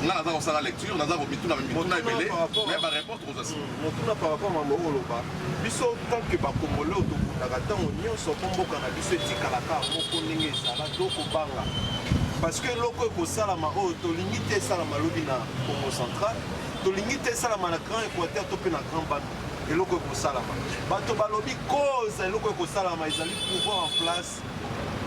nous avons la lecture, nous avons mis tout la même chose, mais ma réponse est aussi. Nous par rapport à Mamoroba, biso tant que Bakomolo, Tokutagata, on se combo cannabis et Tikalaka, Mokoning et Saladoko Banga. Parce que loko ko salama o to limité salama lobina Congo central, to limité salama na grand Équateur to pe na grand bande. Et loko ko salama. Bato balobi cause loko ko salama ils allaient pouvoir en place.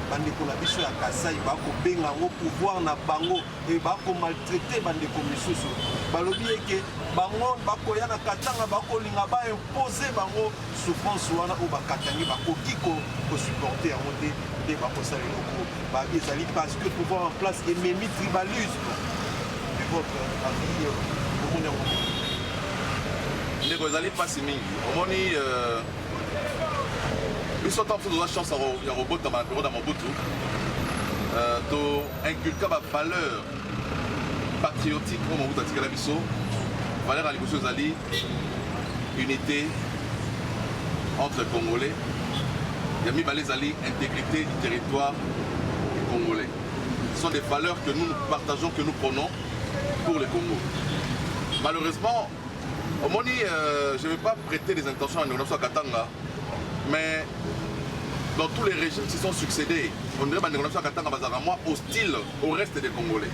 Bandeko na biso ya Kasai bako benga ngo pouvoir na bango et bako maltraiter bandeko misusu. Balobi eke bango bako ya na Katanga bako linga ba imposer bango souffrance wana o bakatangi bako kiko ko supporter en monter des bako sali loko ba ezali parce que pouvoir en place et memi tribalisme. Et votre avis au monde ndeko ezali pasi mingi omoni biso tant que la chance ya robota ma période dans Mobutu to inculquer ma valeur patriotique au Mobutu atikala biso valeur ali biso ezali unité entre Congolais yami balezali intégrité du territoire congolais. Ce sont des valeurs que nous partageons, que nous prenons pour le Congo. Malheureusement, au Moni, je ne vais pas prêter des intentions à Nonamso Katanga, mais dans tous les régimes qui sont succédés, on dirait que Nonamso Katanga Bazarama hostile au reste des Congolais.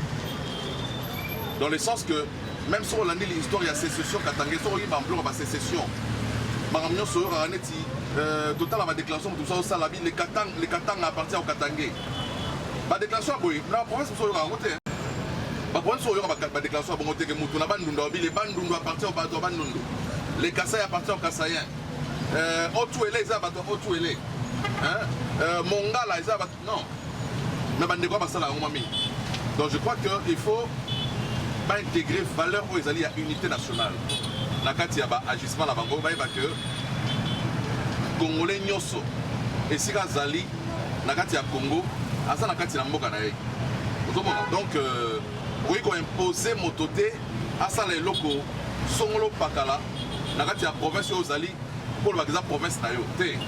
Dans le sens que, même si on a dit l'histoire, il y a sécession Katanga, il y a une sécession. Maramio Soyor a dit, total à ma déclaration, tout ça au Salabi, les Katanga appartiennent au Katangé. Ma déclaration, la province Soyor a voté. La province Soyor a déclaration, les Bandundu appartiennent au Bandundu. Les Kassaïs appartiennent aux Kassaïens. Otuele, ils appartiennent aux Otuele. Mongala, ils appartiennent. Non. Mais Bandeko a passé la Romami. Donc je crois qu'il faut intégrer valeur où il y a unité nationale. Nakati ya ba agissement la bango ba que Congolais nyoso et si Zali nakati ya Congo asa nakati na mboka na ye. Donc oui ko imposer mototé asa les locaux songolo pakala nakati ya province Ozali pour la province na yo té.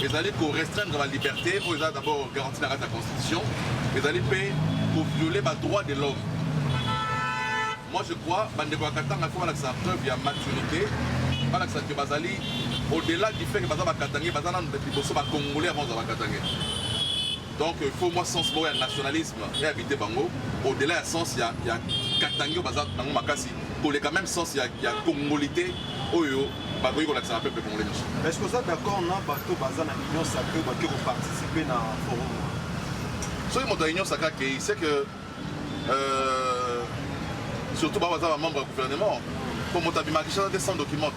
Les alliés pour restreindre la liberté, ils ont d'abord garanti la constitution, les alliés pour violer les droits de l'homme. Moi je crois que Bandeko Katanga il faut que ça preuve de maturité, que Bazali au-delà du fait que Bazali Katanga Bazali est Congolais avant de Katanga. Donc il faut moi sens un nationalisme et habiter Bango. Au-delà du sens il y a Katanga Bazali dans Makasi. Pour les quand même sens il y a Congolité Oyo Bagoy qu'on accède un peu congolais. Est-ce que vous êtes d'accord on a bateau Bazali dans l'Union sacrée pour participer dans le forum? Sur l'Union sacrée, c'est que surtout par exemple membre du gouvernement, pour monter des 100 documents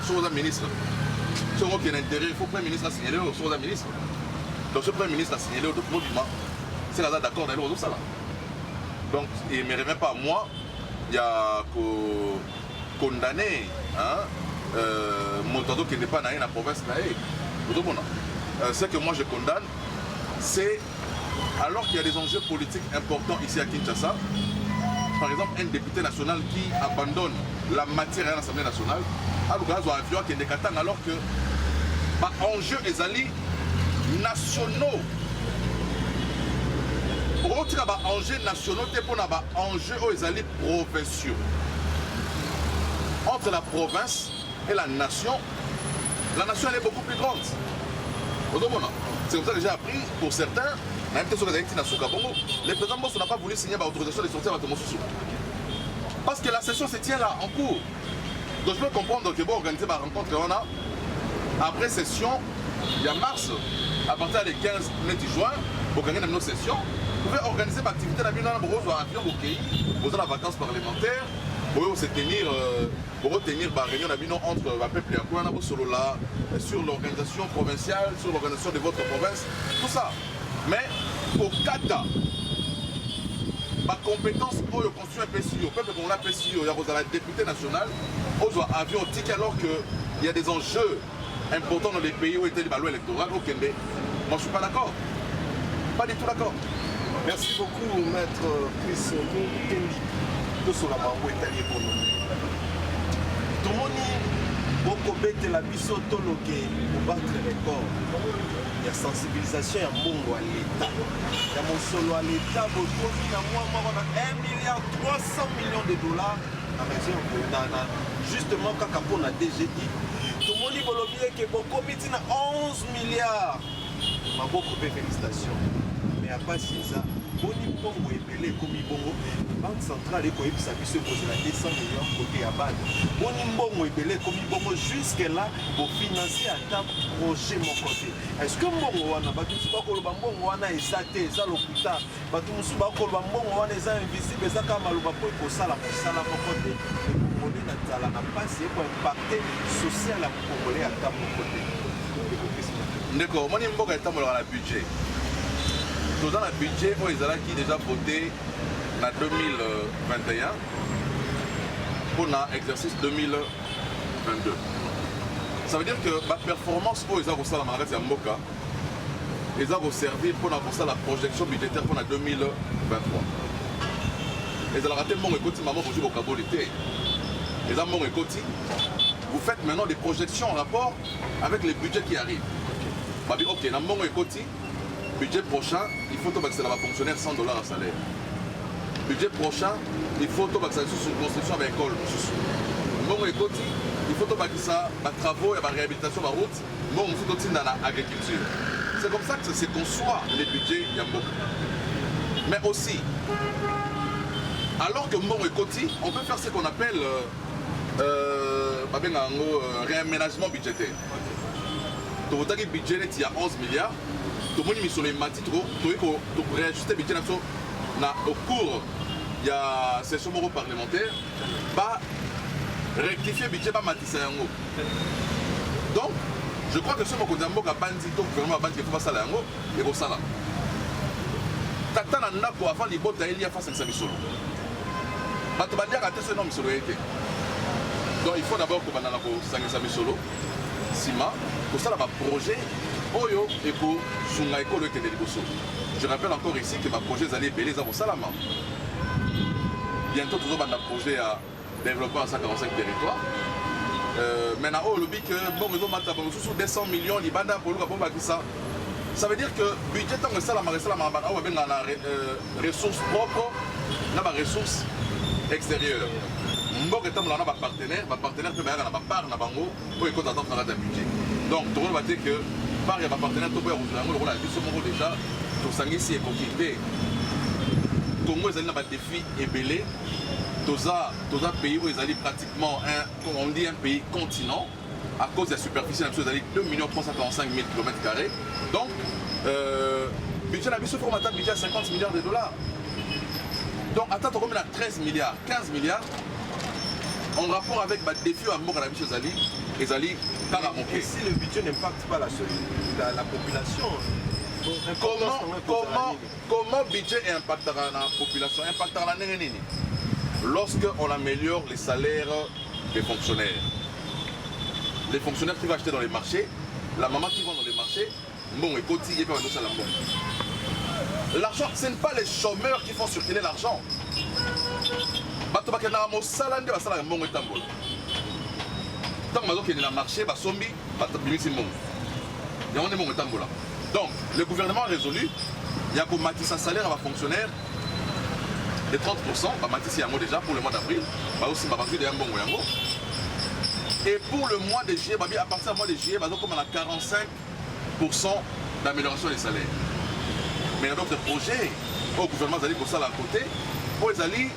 sur le ministre. Sur qui est l'intérêt, il faut que le Premier ministre a signalé sur le ministre. Donc ce Premier ministre a signalé au document, c'est là d'accord d'aller au salaire. Donc il ne me remet pas moi, il y a condamné Montado qui n'est pas dans la province. Ce que moi je condamne, c'est alors qu'il y a des enjeux politiques importants ici à Kinshasa, par exemple, un député national qui abandonne la matière à l'Assemblée nationale, à l'occasion d'un avion qui est décatant alors que enjeux et alliés nationaux. Autre enjeux nationaux, pour enjeux et alliés provinciaux. Entre la province et la nation elle est beaucoup plus grande. C'est comme ça que j'ai appris pour certains. Le président Bosso n'a pas voulu signer l'autorisation de sortir à Tomosusu. Parce que la session se tient là, en cours. Donc je peux comprendre que bon, organiser ma rencontre, on a, après session, il y a mars, à partir des 15 juin, pour gagner nos sessions, vous pouvez organiser une activité dans le avion au pays, vous avez la vacances parlementaires, pour se tenir, pour retenir la réunion entre le peuple et le sur l'organisation provinciale, sur l'organisation de votre province, tout ça. Mais au Kata, ma compétence pour le construire un PCO, peuple qu'on l'a PCO, il y a la députée nationale, aux avions ticket alors qu'il y a des enjeux importants dans les pays où était le ballon électoral au Kende. Moi je ne suis pas d'accord. Pas du tout d'accord. Merci beaucoup, maître Chris Kendi. Tout sur la mambo italien économique. Tout le monde beaucoup bête la biso toloke pour battre les records. Il y a sensibilisation à mbongo à l'État. Il y a mon solo à l'État, beaucoup à moi, on a 1,3 milliard de dollars dans la région, justement quand on a DGI. Tout le monde dit que beaucoup bête 11 milliards. Ma beaucoup de félicitations. Mais à part ça, boni mbongo ebele komi bongo banque centrale ekoyebisa biso ekozela 200 millions côté ya bana boni mbongo ebele komi bongo jusque là bofinancer ata projet moko te. Est-ce que mbongo wana bato mosusu bakoloba mbongo wana eza te eza lokuta bato mosusu bakoloba mbongo wana eza invisible eza kaka maloba mpo ekosala mosala moko te ekongole na nzala na mpasi ekoimpacte social ya mokongole ata moko te. Ndeko omoni mboka etambolaka na budget. Tout dans le budget, ils ont déjà voté en 2021 pour l'exercice 2022. Ça veut dire que la performance où ils ont reçu la marque de Mboka, ils ont servi pour la projection budgétaire pour 2023. Ils ont raté mon écoute, maman, vous jouez au cabolité. Ils ont mon écoute. Vous faites maintenant des projections en rapport avec les budgets qui arrivent. Ok, dans mon écoute. Budget prochain, il faut que ça va fonctionner $100 à salaire. Budget prochain, il faut que ça soit une construction avec école. Bon, écoute, il faut que ça va travaux et la réhabilitation de la route. Bon, il faut que dans l'agriculture. C'est comme ça que se conçoit les budgets Yambo. Mais aussi, alors que mon écoute, on peut faire ce qu'on appelle réaménagement budgétaire. Donc, le budget il y a 11 milliards. Tout le monde est sur les matières, pour réajuster le budget au cours de la session parlementaire, bah, rectifier le budget, bah, matisser un mot. Donc, je crois que ce que nous avons dit, le gouvernement a dit qu'il faut faire ça, et pour ça. Tata nanda pour avant les bottes il y a face à ça misolo. Bah, tu vas dire que ce nom misolo été. Donc, il faut d'abord que nous ayons ça misolo, Sima, pour ça, un projet. Oyo et pour Sunga École de Liboso. Je rappelle encore ici que ma projet est belé à Salama. Bientôt, toujours un projet à développer à 145 territoires. Maintenant, on lobby que bon, nous avons sous 200 millions de bandes pour le ça. Ça veut dire que le budget tant que ça, la ressources propres, la ressources extérieures. Mbok est un partenaire peut faire un part pour écouter un budget. Donc, tout le monde va dire que par les partenaires, tout le monde a dit déjà, tout ça ici est compliqué. Congo, ils ont un défi ébélé. Tous les pays où ils ont pratiquement on dit un pays continent, à cause de la superficie, ils ont 2 345 000 km². Donc, budget la mission pour un budget à 50 milliards de dollars. Donc, attends, on a 13 milliards, 15 milliards. En rapport avec le défi à mort à la mission Zali, et Zali, et si le budget n'impacte pas la population, comment le budget impactera la population? Impactera la nénénéné. Lorsqu'on améliore les salaires des fonctionnaires. Les fonctionnaires qui vont acheter dans les marchés, la maman qui vend dans les marchés, bon, écoute, il y a pas de salaire. L'argent, ce n'est pas les chômeurs qui font circuler l'argent. bato bakendaka mosala nde basalaka mbongo etambola ntango bazokende na marché basombi bimisi mbongo yango nde mbongo etambola. Donc le gouvernement a résolu ya komatisa salaire ya bafonctionnaire de 30%, bamatisi yango déjà pour le mois d'avril baosimba bazwi deya mbongo yango. Et pour le mois de juillet, à partir du mois de juillet, on a 45% d'amélioration des salaires. Mais il y a d'autres projets au gouvernement qui sont à côté, où ils allaient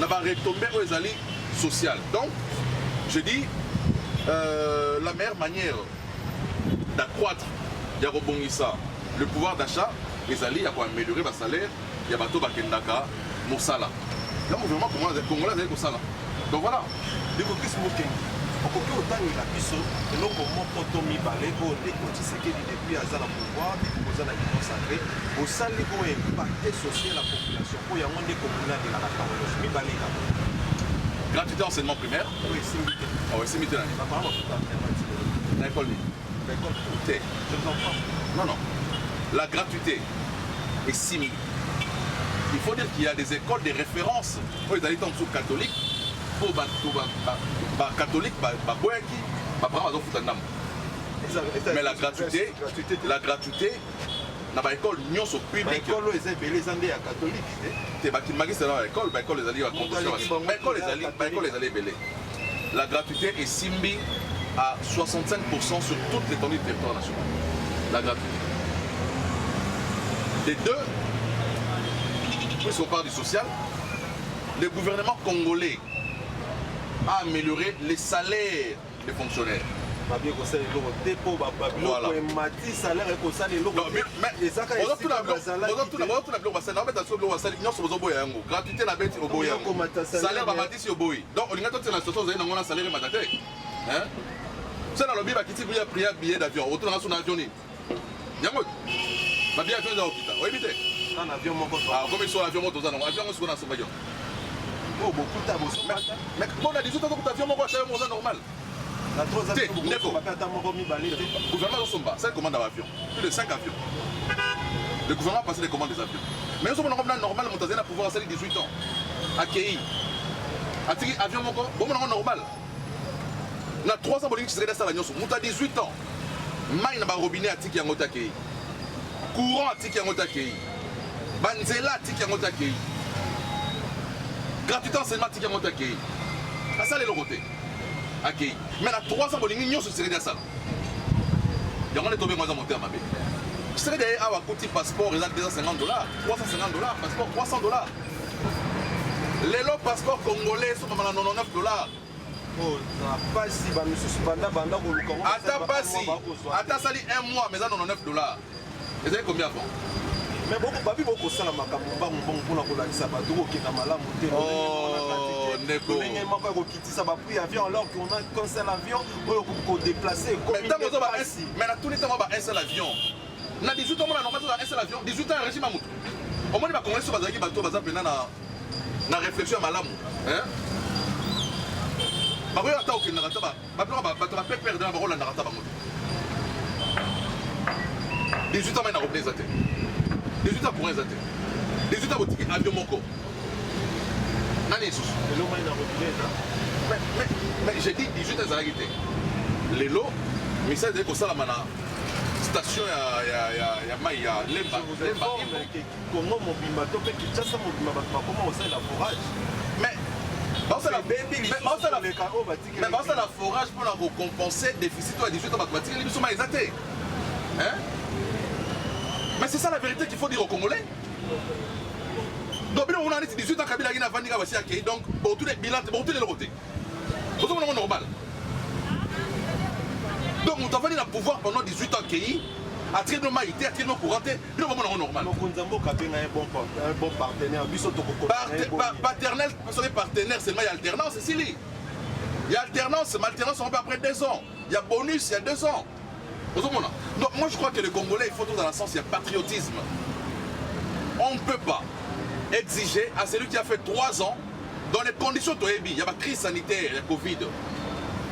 retomber, où ils allaient social. Donc, je dis, la meilleure manière d'accroître le pouvoir d'achat, ils allaient améliorer le salaire, il y a bateau bakendaka, mosala. Le gouvernement congolais allait ça. Donc voilà. okoki otangela biso eloko moko to mibale oyo ndeko Tshisekedi depuis aza na pouvoir depuis koza na union sacré osali oyo impacte social la population oyo yango ndeko monandelaka ntango mibale kaka gratuité enseignement primaire. Oui, simité. Ah oui, simité là. Na école ni. L'école tout est. Je ne comprends pas. Non, non. La gratuité est simile. Il faut dire qu'il y a des écoles de référence pour les habitants catholiques. Pour les catholiques, mais la gratuité, dans l'école, nous sommes publics. L'école, les Andés catholiques. La gratuité est simbi à 65% sur toute l'étendue du territoire national. La gratuité. Les deux, puisqu'on parle du social, le gouvernement congolais a amélioré les salaires des fonctionnaires. Voilà. Gratuité na beti oboya. Salaire ba matisi oboyi. Donc on linga totela situation za na salaire matate. Hein? Ça na lobi ba kiti buya priya billet d'avion. Autour na son avion ni. Yango. Ba billet d'avion za okita. Oyebite. Un avion moko. Ah, comme sur l'avion moto za na avion ngo na sobayo. Oh, beaucoup de mais bon, la 18 ans que tu avions mon normal. La 3 avions, le gouvernement Somba, 5 commandes d'avions, plus de 5 avions. Le gouvernement a passé les commandes des avions. Mais nous sommes normal, on a pouvoir installer 18 ans. Accueilli. Avion bon, normal. On a 3 ans pour qui serait dans la Nyonso. On a 18 ans. Maï n'a pas robinet à Tiki Yango Takei. Courant à Tiki Yango Takei. Banzela à Tiki Yango Takei. Gratuité enseignement qui est monté accueilli. À ça les locotés. Accueilli. Mais à 3 ans, on a sur série de ça. Il y a un tombé moins à monter à ma bête. Je serais derrière à côté passeport, ils ont $250, $350, passeport $300. Les lots passeports congolais sont à $99. Oh, pas si, bah, monsieur Banda, attends pas si. Attends, ça dit 1 mois, mais à $99. Vous avez combien avant? Mais beaucoup de salama pour avion alors qu'on a qu'un seul avion pour déplacer. Mais dans tous les temps, on a un seul avion. On a 18 ans, on a un seul avion. 18 ans, un régime à Moutou. Au moins, on a sur Bazaki bateau, na réflexion à Malamou. Hein? Bah oui, attends, ok, Narataba. Bah tu vas perdre un rôle à Narataba Moutou. 18 ans, on a repris ça. 18 ans pour un zaté. 18 ans pour un avion moko. Mais j'ai dit 18 ans à l'agité. Les lots, mais ça c'est comme ça la mana. Station ya Maya, Lemba. Comment mon bimato fait qu'il chasse mon bimato, comment on sait la forage? Mais la forage pour compenser le déficit à 18 ans mathématiques, ils sont exatés. Hein? Mais c'est ça la vérité qu'il faut dire aux Congolais. Donc, on a 18 ans, Kabila a vendu à accueilli, donc, pour tous les bilans, pour tous les côtés. C'est normal. Donc, on a le pouvoir pendant 18 ans accueilli, à tirer nos maïtés, à tirer nos courantés, c'est normal. Un bon partenaire, paternel, partenaire, c'est il y a alternance, c'est Sili. Il y a alternance, mais alternance, on va après 2 ans. Il y a bonus, il y a 2 ans. Donc moi je crois que les Congolais, il faut tout dans le sens, il y a patriotisme. On ne peut pas exiger à celui qui a fait 3 ans, dans les conditions de il y a la crise sanitaire, il y a Covid,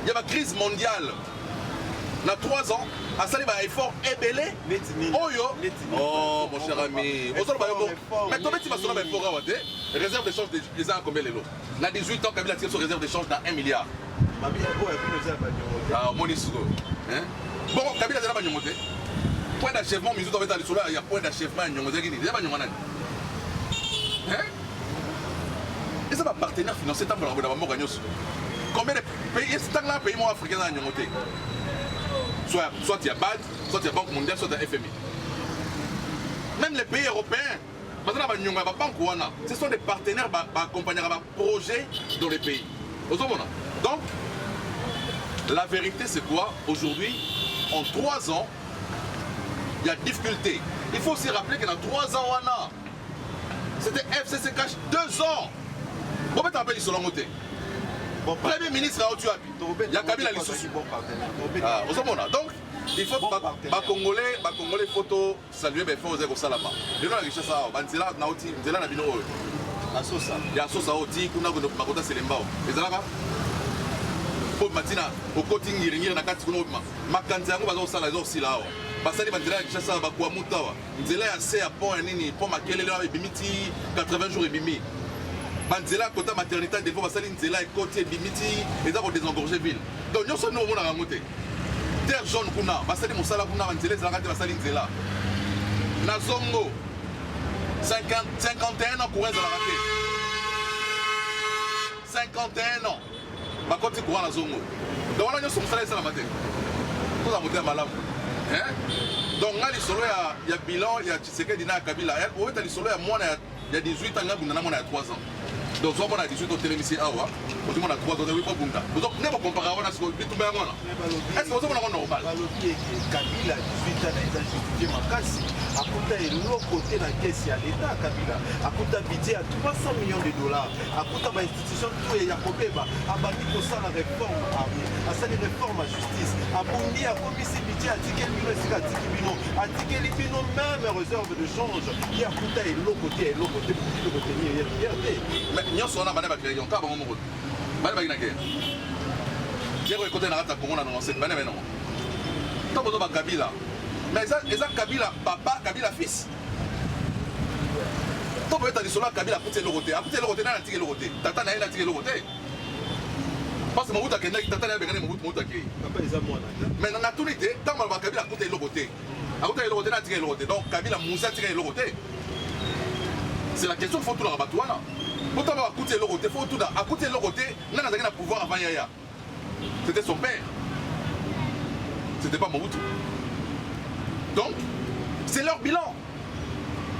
il y a la crise mondiale. na 3 ans asali ba effort ebele oyo oh mon cher ami osolo ba yo mais tobeti basolo ba effort awa te réserve de change des ans combien lelo na 18 ans Kabila tire sur réserve de change dans 1 milliard ah monisco hein bon Kabila zela ba nyongo te point d'achèvement mizu to beta lisolo ya point d'achèvement nyongo zeki ni ba nyongo nani hein et ça va partenaire financier tant pour la mort gagnos combien de pays est là pays moi africain na nyongo te soit il y a BAD, soit il y a Banque mondiale, soit il y a FMI. Même les pays européens, ce sont des partenaires qui accompagnent les projets dans les pays. Donc, la vérité c'est quoi? Aujourd'hui, en 3 ans, il y a difficulté. Il faut aussi rappeler que dans 3 ans, c'était FCC Cash 2 ans. Pourquoi tu appelles sur l'angoté? Premier ministre a tué il y a Kabila Lissoussou. Donc, il faut que Congolais photo saluer les efforts aux Salama. Il y a la richesse à Banzela, Nauti, Nzela Nabino. Il y a Sosa Oti, Kuna Makota Selembao. Les Alaba Paul Matina, au côté Niringi, Nakati Kunoma. Makanzango Bazo Sala aussi là. Basali Banzela richesse à Bakuamutawa. Nzela a assez à Pont Nini, Pont Makele, Bimiti, 80 jours et Bimi. Banzela kota maternité devant basali nzela et côté bimiti et ça pour désengorger ville donc nous sommes nous on a ramonté terre jaune kuna basali mosala kuna banzela ezalaka te basali nzela na zongo 51 ans pour ezalaka te 51 ans bakoti courant na zongo donc on a nyonso mosala ezala mate tout ça monter malamu hein donc ngali solo ya bilan ya Tshisekedi na Kabila o eta li solo ya mwana ya 18 ans ngabunda na mwana ya 3 ans. Donc, soit on a 18 ans, télémisé à Awa, ou tout le monde a 3 ans, oui, pas Bunda. Donc, on n'est pas comparé à ce que tout le monde a. Est-ce que vous avez normal? Kabila, 18 ans, il a justifié ma casse. À côté de l'autre côté, la caisse, il y a l'État, Kabila. À côté de budget à 300 millions de dollars. À côté de l'institution, tout est Yakobeba. À Bani, pour ça, la réforme à ça, les réformes à justice. À Bondi, à Commissi, budget, à Tikel Bino, à Tikibino. À Tikel Bino, même réserve de change. Il y a côté de l'autre côté, pour obtenir une liberté. Nous sommes en train de faire des choses. Nous sommes en train de faire des choses. Mais c'est Kabila, papa, Kabila, fils. Tu peux être sur la Kabila à côté de l'autre. À côté de l'autre, tu as l'autre. Tata n'a pas l'autre. Parce que Mouta Kenda, Tata n'a pas l'autre. Mais dans la tournée, tant que Kabila à côté de l'autre. À côté de l'autre, tu as l'autre. Donc Kabila Moussa, tu as l'autre. C'est la question qu'il faut tout le rabattre. Pourtant, à côté de l'autre, il faut tout à côté de l'autre, il n'a pas pouvoir avant Yaya. C'était son père. C'était pas Mobutu. Donc, c'est leur bilan.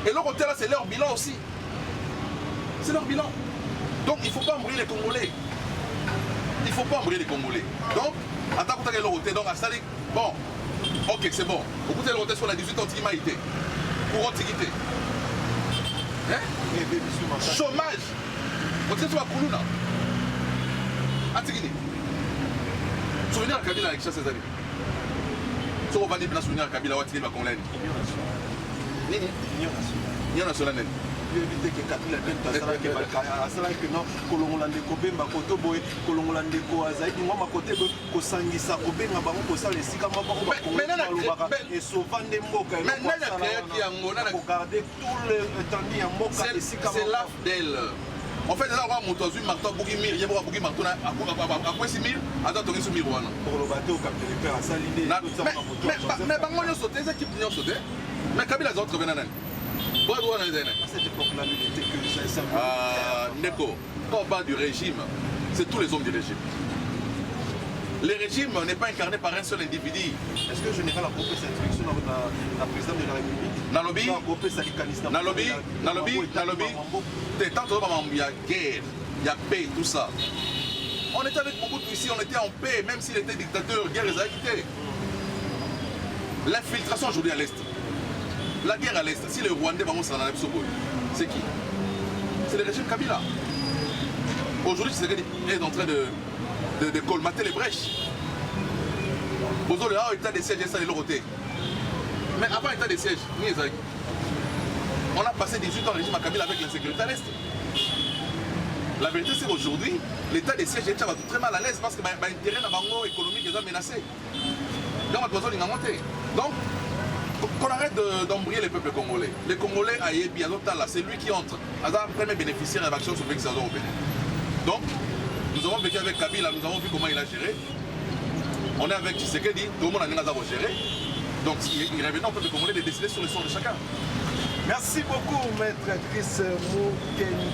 Et l'autre côté là, c'est leur bilan aussi. C'est leur bilan. Donc, il ne faut pas mourir les Congolais. Il ne faut pas mourir les Congolais. Donc, à ta côté de l'autre côté, donc à Salik, bon, ok, c'est bon. Au côté de l'autre côté, sur la 18 ans, tu m'as été. Pour antiquité. Hein? Chômage. On dit que tu vas couler là. Antiquité. Souvenir à Kabila avec ça ces années. Si on va dire que souvenir à Kabila, on va dire que Union nationale. Éviter que Kabila asala que non kolongolande ko bemba koto boy kolongolande ko azaidi ngoma côté ko sangisa ko benga bango ko sala esika moko ko et sauvande mboka mais nana créer qui angona ko garder tout le étendue ya mboka esika c'est l'AFDEL. En fait, là, on a un marteau, beaucoup de mille, il y a beaucoup de marteaux, après 6 000, attends, tu as 6 000 euros. Pour le bateau, comme tu le fais à Saliné, mais on a sauté, les équipes ont sauté. Mais Kabila a sauté. À cette époque-là, il n'était que ça. Neko, quand on parle du régime, c'est tous les hommes du régime. Le régime n'est pas incarné par un seul individu. Est-ce que le général a coupé cette instruction dans la présidente de la République? Nalobi, tant qu'il y a guerre, il y a paix, tout ça. On était avec Mobutu ici, on était en paix, même s'il était dictateur, guerre les a quittés. L'infiltration aujourd'hui à l'Est. La guerre à l'Est, si les Rwandais vont s'en aller, c'est qui? C'est le régime Kabila. Aujourd'hui, Tshisekedi est en train de colmater les brèches. Bozo le état des sièges, ça les l'autre. Mais avant l'état des sièges, on a passé 18 ans au régime à Kabila avec l'insécurité à l'Est. La vérité, c'est qu'aujourd'hui, l'état des sièges est très mal à l'aise parce que l'intérêt économique est menacé. Donc, qu'on arrête d'embrouiller les peuples congolais. Les Congolais, c'est lui qui entre. Azar premier bénéficiaire de l'action sur le Bénin au Bénin. Donc, nous avons vécu avec Kabila, nous avons vu comment il a géré. On est avec Tshisekedi, tout le monde a géré. Donc, il revenait au peuple congolais de décider sur le sort de chacun. Merci beaucoup, maître Chris Moukeni.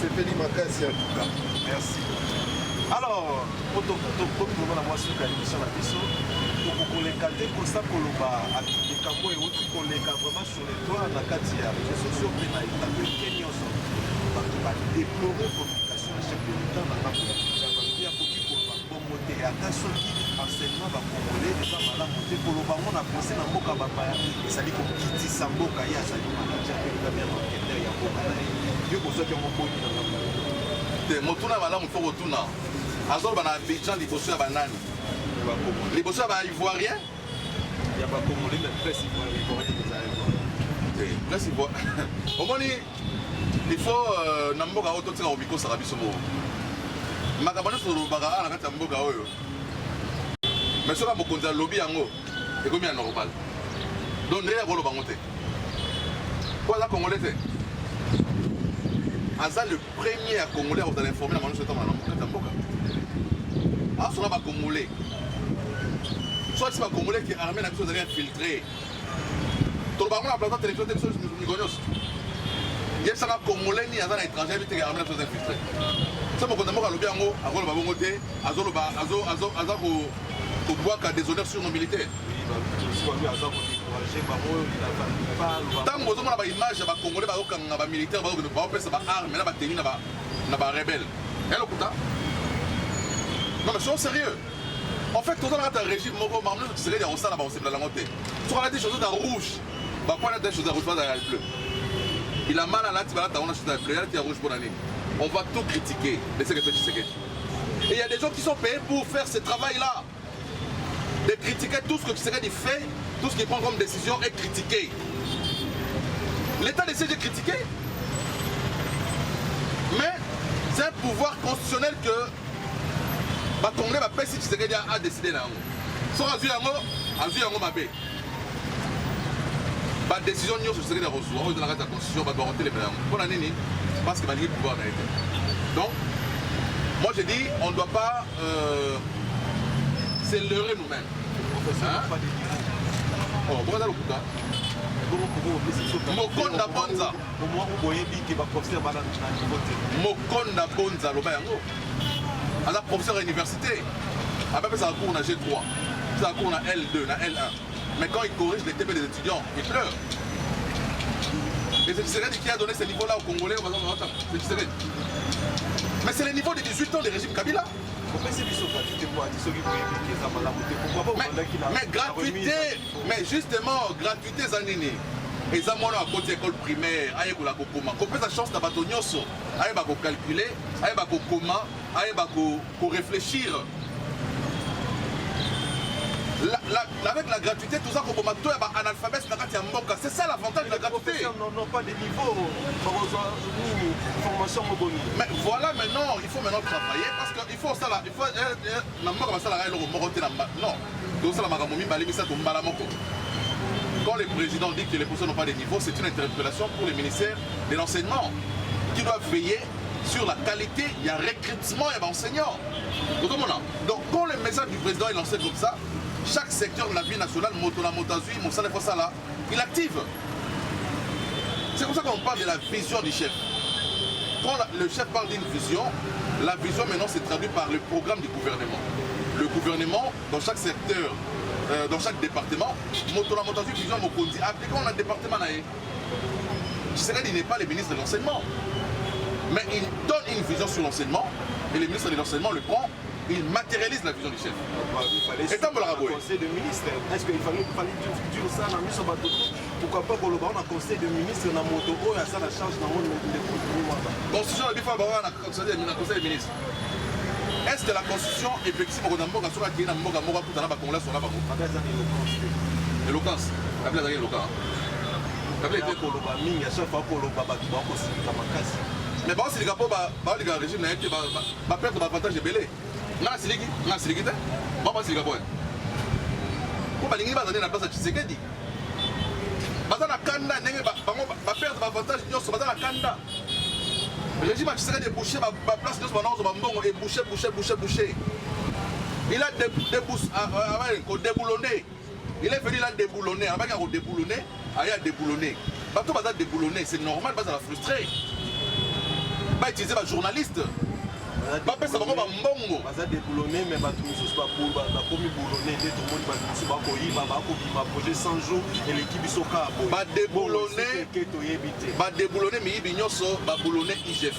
C'est Félix Makassi en tout cas. Merci. Alors, pour tout le monde, moi, sur l'émission de la mission, pour les cadets, pour ça, pour les cambo et autres, pour les cas vraiment sur les toits, dans la Katia, les réseaux sociaux, mais dans l'état de Kenya, on va déplorer la communication à chaque militant dans la communication. Il y a beaucoup pour la bonne montée. Attention qui enseignement va congolais, les gens malades monter pour le ballon, on a pensé dans le Moka Bapaya, et ça dit comme Kiti Samboka, il y a ça dit manager, il y a bien enquêteur, il y a beaucoup de Dieu pour ceux qui ont beaucoup de Motuna malamu faut retourner. Azor bana Abidjan liboso ya banani. Liboso ya ba ivoirien. Il y a pas congolais mais presse ivoirien des ivoiriens. Presse ivoirien. Au moins il faut namboka auto tika obiko saka biso mo. Makabana so lobaka na kati ya mboka oyo. Mais soka bokonza lobby yango ekomi ya normal. Donc ndenge ko lobango te. Kwa la congolais te. Aza le premier à Congolais à vous informer dans ce temps ah soit pas Congolais soit c'est pas Congolais qui armé la chose d'aller infiltrer tout le monde a planté télévision des choses migonios il y a ça Congolais ni Aza étranger qui armé la chose infiltrer c'est mon condamné à l'objet en haut à vol ba bongoté azo ko boire qu'à des honneurs sur nos militaires tant que vous avez une image de Congolais, des militaires, des armes, des rebelles. Non mais soyons sérieux. En fait, tout le régime, on a des choses de rouge. Des choses de rouge, bleu. Il a mal à la tibala, on a des choses de bleu, il y a rouge pour l'année. On va tout critiquer. Et il y a des gens qui sont payés pour faire ce travail-là. De critiquer tout ce que Tshisekedi fait, tout ce qu'il prend comme décision est critiqué. L'État décide de critiquer, mais c'est un pouvoir constitutionnel que le Congolais va pas si Tshisekedi a décidé là. Soit à Zuyango Mabé. La décision sur Tshisekedi a reçu, on va la constitution, on va voter les plans. Pour la nini, parce qu'il va dire pouvoir d'arrêter. Donc, moi je dis, on ne doit pas se leurrer nous-mêmes. Oh, pourquoi ça le coup? Mokonda Bonza. Mokonda Bonza, Lobayango. À la professeur à l'université. Après, ça a cours, on a G3. Ça a cours, on a L2, on a L1. Mais quand il corrige les TP des étudiants, il pleure. Et c'est Tshisekedi qui a donné ce niveau-là aux Congolais. C'est Tshisekedi. Mais c'est le niveau de 18 ans du régime Kabila. Mais gratuité, mais justement, gratuité Zanini. Et ça, moi, à côté école primaire, aïe, la kokoma. Combien de chance d'abattre nyonso, aïe, bah, calculer, aïe, bah, kokoma, aïe, bah, réfléchir. Avec la gratuité, tout ça, comme analphabète, c'est ça l'avantage de la gratuité. Non, pas des niveaux. Formation mais voilà, maintenant, il faut maintenant travailler parce qu'il faut ça là. Il faut. Non. Quand le président dit que les professeurs n'ont pas de niveau, c'est une interpellation pour les ministères de l'enseignement qui doivent veiller sur la qualité, il y a recrutement et enseignants. Donc, quand le message du président est lancé comme ça, chaque secteur de la vie nationale, il active. C'est comme ça qu'on parle de la vision du chef. Quand le chef parle d'une vision, la vision maintenant se traduit par le programme du gouvernement. Le gouvernement, dans chaque secteur, dans chaque département, vision appliquons dans le département. Tshisekedi n'est pas le ministre de l'enseignement. Mais il donne une vision sur l'enseignement et le ministre de l'enseignement le prend. Il matérialise la vision du chef. Il fallait conseil de ministre. Est-ce qu'il fallait dire ça dans le bateau? Pourquoi pas pour le baron un conseil de ministre dans moto et à ça la charge dans le constitution de l'IFA a un conseil de ministre. Est-ce que la constitution effectivement on a mboka sur la qui na mboka mboka pour na congolais sur la bango? Éloquence. La blague est éloquent. La blague est pour le baming à chaque fois pour le baba qui va aussi la makasi. Mais bon, c'est les gars pour le régime n'a été pas perdre l'avantage de belé. Non, c'est Maman c'est quoi? Pour balingi bazali na place Tshisekedi. Bazana kanda ndenge ba perdre avantage nyonso bazana kanda. Le régime a Tshisekedi bouché ba place nyonso bana zo ba mbongo et bouché. Il a déboulonné. Il est venu là déboulonner. Avant qu'il a déboulonné, il a déboulonné. Bateau bazar déboulonné, c'est normal, bazar frustré. Ba utiliser ba journaliste. Ba pesa bango ba mbongo. Bazar déboulonné mais ba tous ba komi boulonné dès tout le monde ba tous ba koyi ba ko bima projet 100 jours et l'équipe soka boy. Ba déboulonné. Ba déboulonné mais ibi nyonso ba boulonné IGF.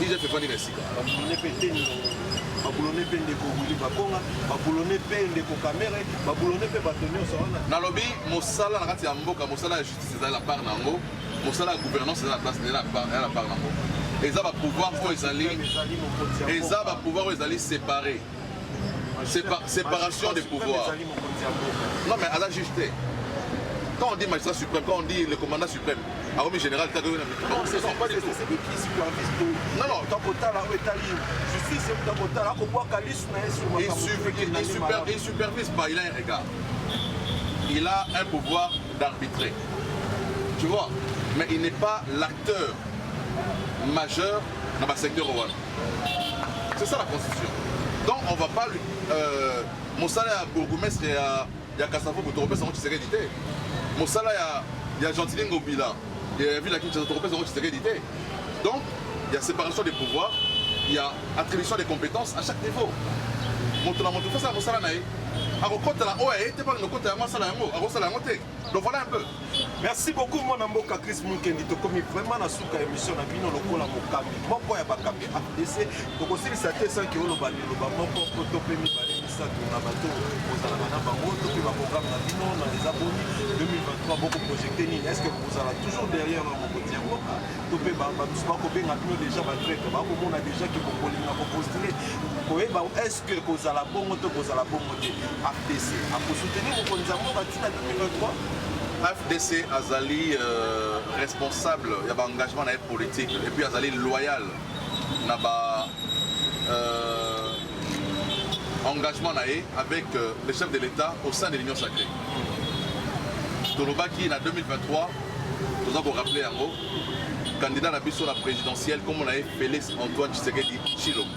IGF fait pas ni mesika. Ba boulonné pété baboulonné pe ndeko Willy Bakonga, baboulonné pe ndeko Kamere, baboulonné pe batonio sona. Nalobi mosala na kati ya mboka, mosala ya justice ezali la part nango, mosala ya gouvernance ezali la place de la part nango. Eza ba pouvoir oyo ezali, eza ba pouvoir oyo ezali séparé. Séparation des pouvoirs. Non mais à la justice. Quand on dit magistrat suprême, quand on dit le commandant suprême, Aromi général, tu as donné non, c'est pas du tout. C'est lui qui supervise tout. Non, non. Il supervise pas, il a un regard. Il a un pouvoir d'arbitrer. Tu vois? Mais il n'est pas l'acteur majeur dans le secteur rwandais. C'est ça la constitution. Donc on ne va pas lui. Mon salaire à bourgmestre et à Kassafo pour te repérer son sérédité. Mon salaire il y a Gentiline Ngobila. Il y a vu la Kinshasa te repérer son sérédité. Donc il y a séparation des pouvoirs, il y a attribution des compétences à chaque niveau. Donc voilà un peu. Merci beaucoup mon amboka Chris Munkendi to komi vraiment na suka émission na bino lokola mokambi moko ya bakambi AFDC to kosili sa te 100 kilo ba moko to pe mi ba ça na bato kozala bana bango to pe ba programme na bino na les abonnés 2023 beaucoup projeté ni est-ce que vous allez toujours derrière mon côté to pe ba ko benga bino déjà ba traite ba ko mona déjà ki ko kolinga ko postuler ko ba est-ce que kozala bongo to kozala bongo te AFDC a ko soutenir ko nzambo ba tina 2023 AFDC Azali responsable, il y a un engagement politique et puis Azali loyal, il y a engagement avec les chefs de l'État au sein de l'Union sacrée. Tolobaki en 2023, nous avons rappelé en gros, candidat à la présidentielle comme on a Félix Antoine Tshisekedi Tshilombo.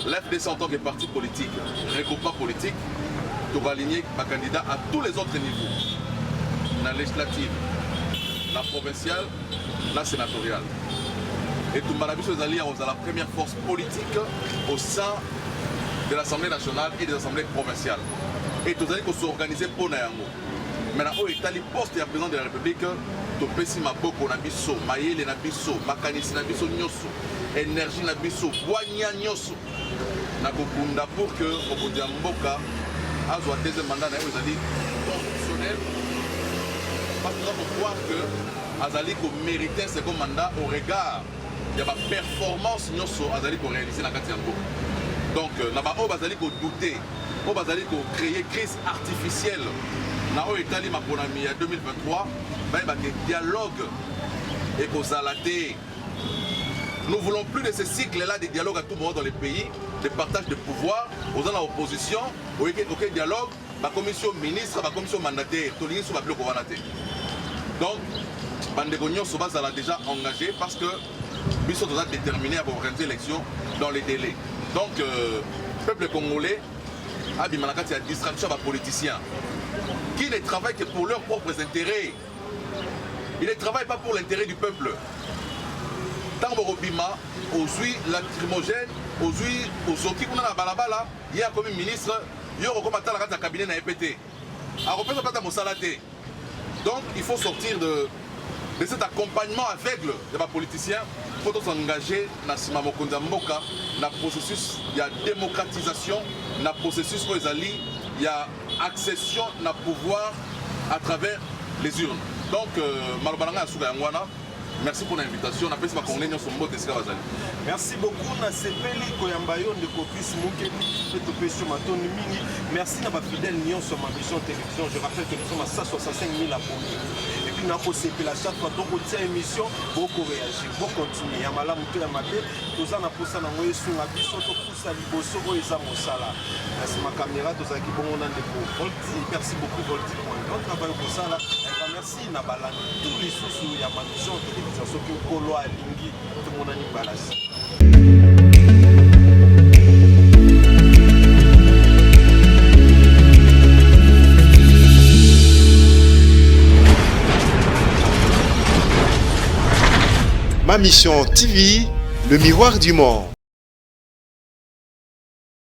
L'AFDC en tant que parti politique, regroupement politique, doit aligner ma candidat à tous les autres niveaux. La législative, la provinciale, la sénatoriale. Et tout le monde est la première force politique au sein de l'Assemblée nationale et des assemblées provinciales. Et tout le monde s'est organisé pour Nayango. Maintenant, au Italie, poste et président de la République, to pesi maboko na biso, mayele na biso, makanisi na biso nyoso, énergie na biso, boanya nyoso. Na kokunda pour que Mokonzi Mboka azwa deuxième mandat na ezali constitutionnel. Parce que nous devons voir que Azali mérite un second mandat au regard de la performance que Azali a réalisée dans la Katiambo. Donc, nous avons douté, nous avons créé une crise artificielle. Nous avons étalé ma bonne en 2023, nous avons un dialogue et nous ne voulons plus de ce cycle-là de dialogue à tout moment dans les pays, de partage de pouvoir, aux gens de l'opposition, aucun dialogue, la commission ministre, la commission mandataire, tout le monde sur la bloc. Donc, Bandegognon Soba a déjà engagé parce que Bissot a déterminé à organiser l'élection dans les délais. Donc, le peuple congolais a dit qu'il y a une distraction des politiciens qui ne travaillent que pour leurs propres intérêts. Ils ne travaillent pas pour l'intérêt du peuple. Tant Borobima, aux huiles lacrymogènes, aux huiles, aux oki, il y a comme ministre, il y a un cabinet à EPT. Donc il faut sortir de cet accompagnement aveugle des politiciens pour s'engager dans le processus de démocratisation, dans le processus où il y a accession au pouvoir à travers les urnes. Donc, merci pour l'invitation. Merci beaucoup. Merci à ma fidèle Nyon sur ma mission télévision. Je rappelle que nous sommes à 165 000 abonnés. na kosepela chaque fois donc otia émission bokoréagir bocontinue ya malamu mpe ya mabe toza na posa nango esunga biso topusa liboso oyo eza mosala na nsima caméra tozalaki bongo na ndeko Volti. Merci beaucoup Volti pour un grand travail kosala. Merci na balani tout lisusu ya mamission télévision soki okolo alingi tomonani balasi. Ma mission TV, le miroir du monde.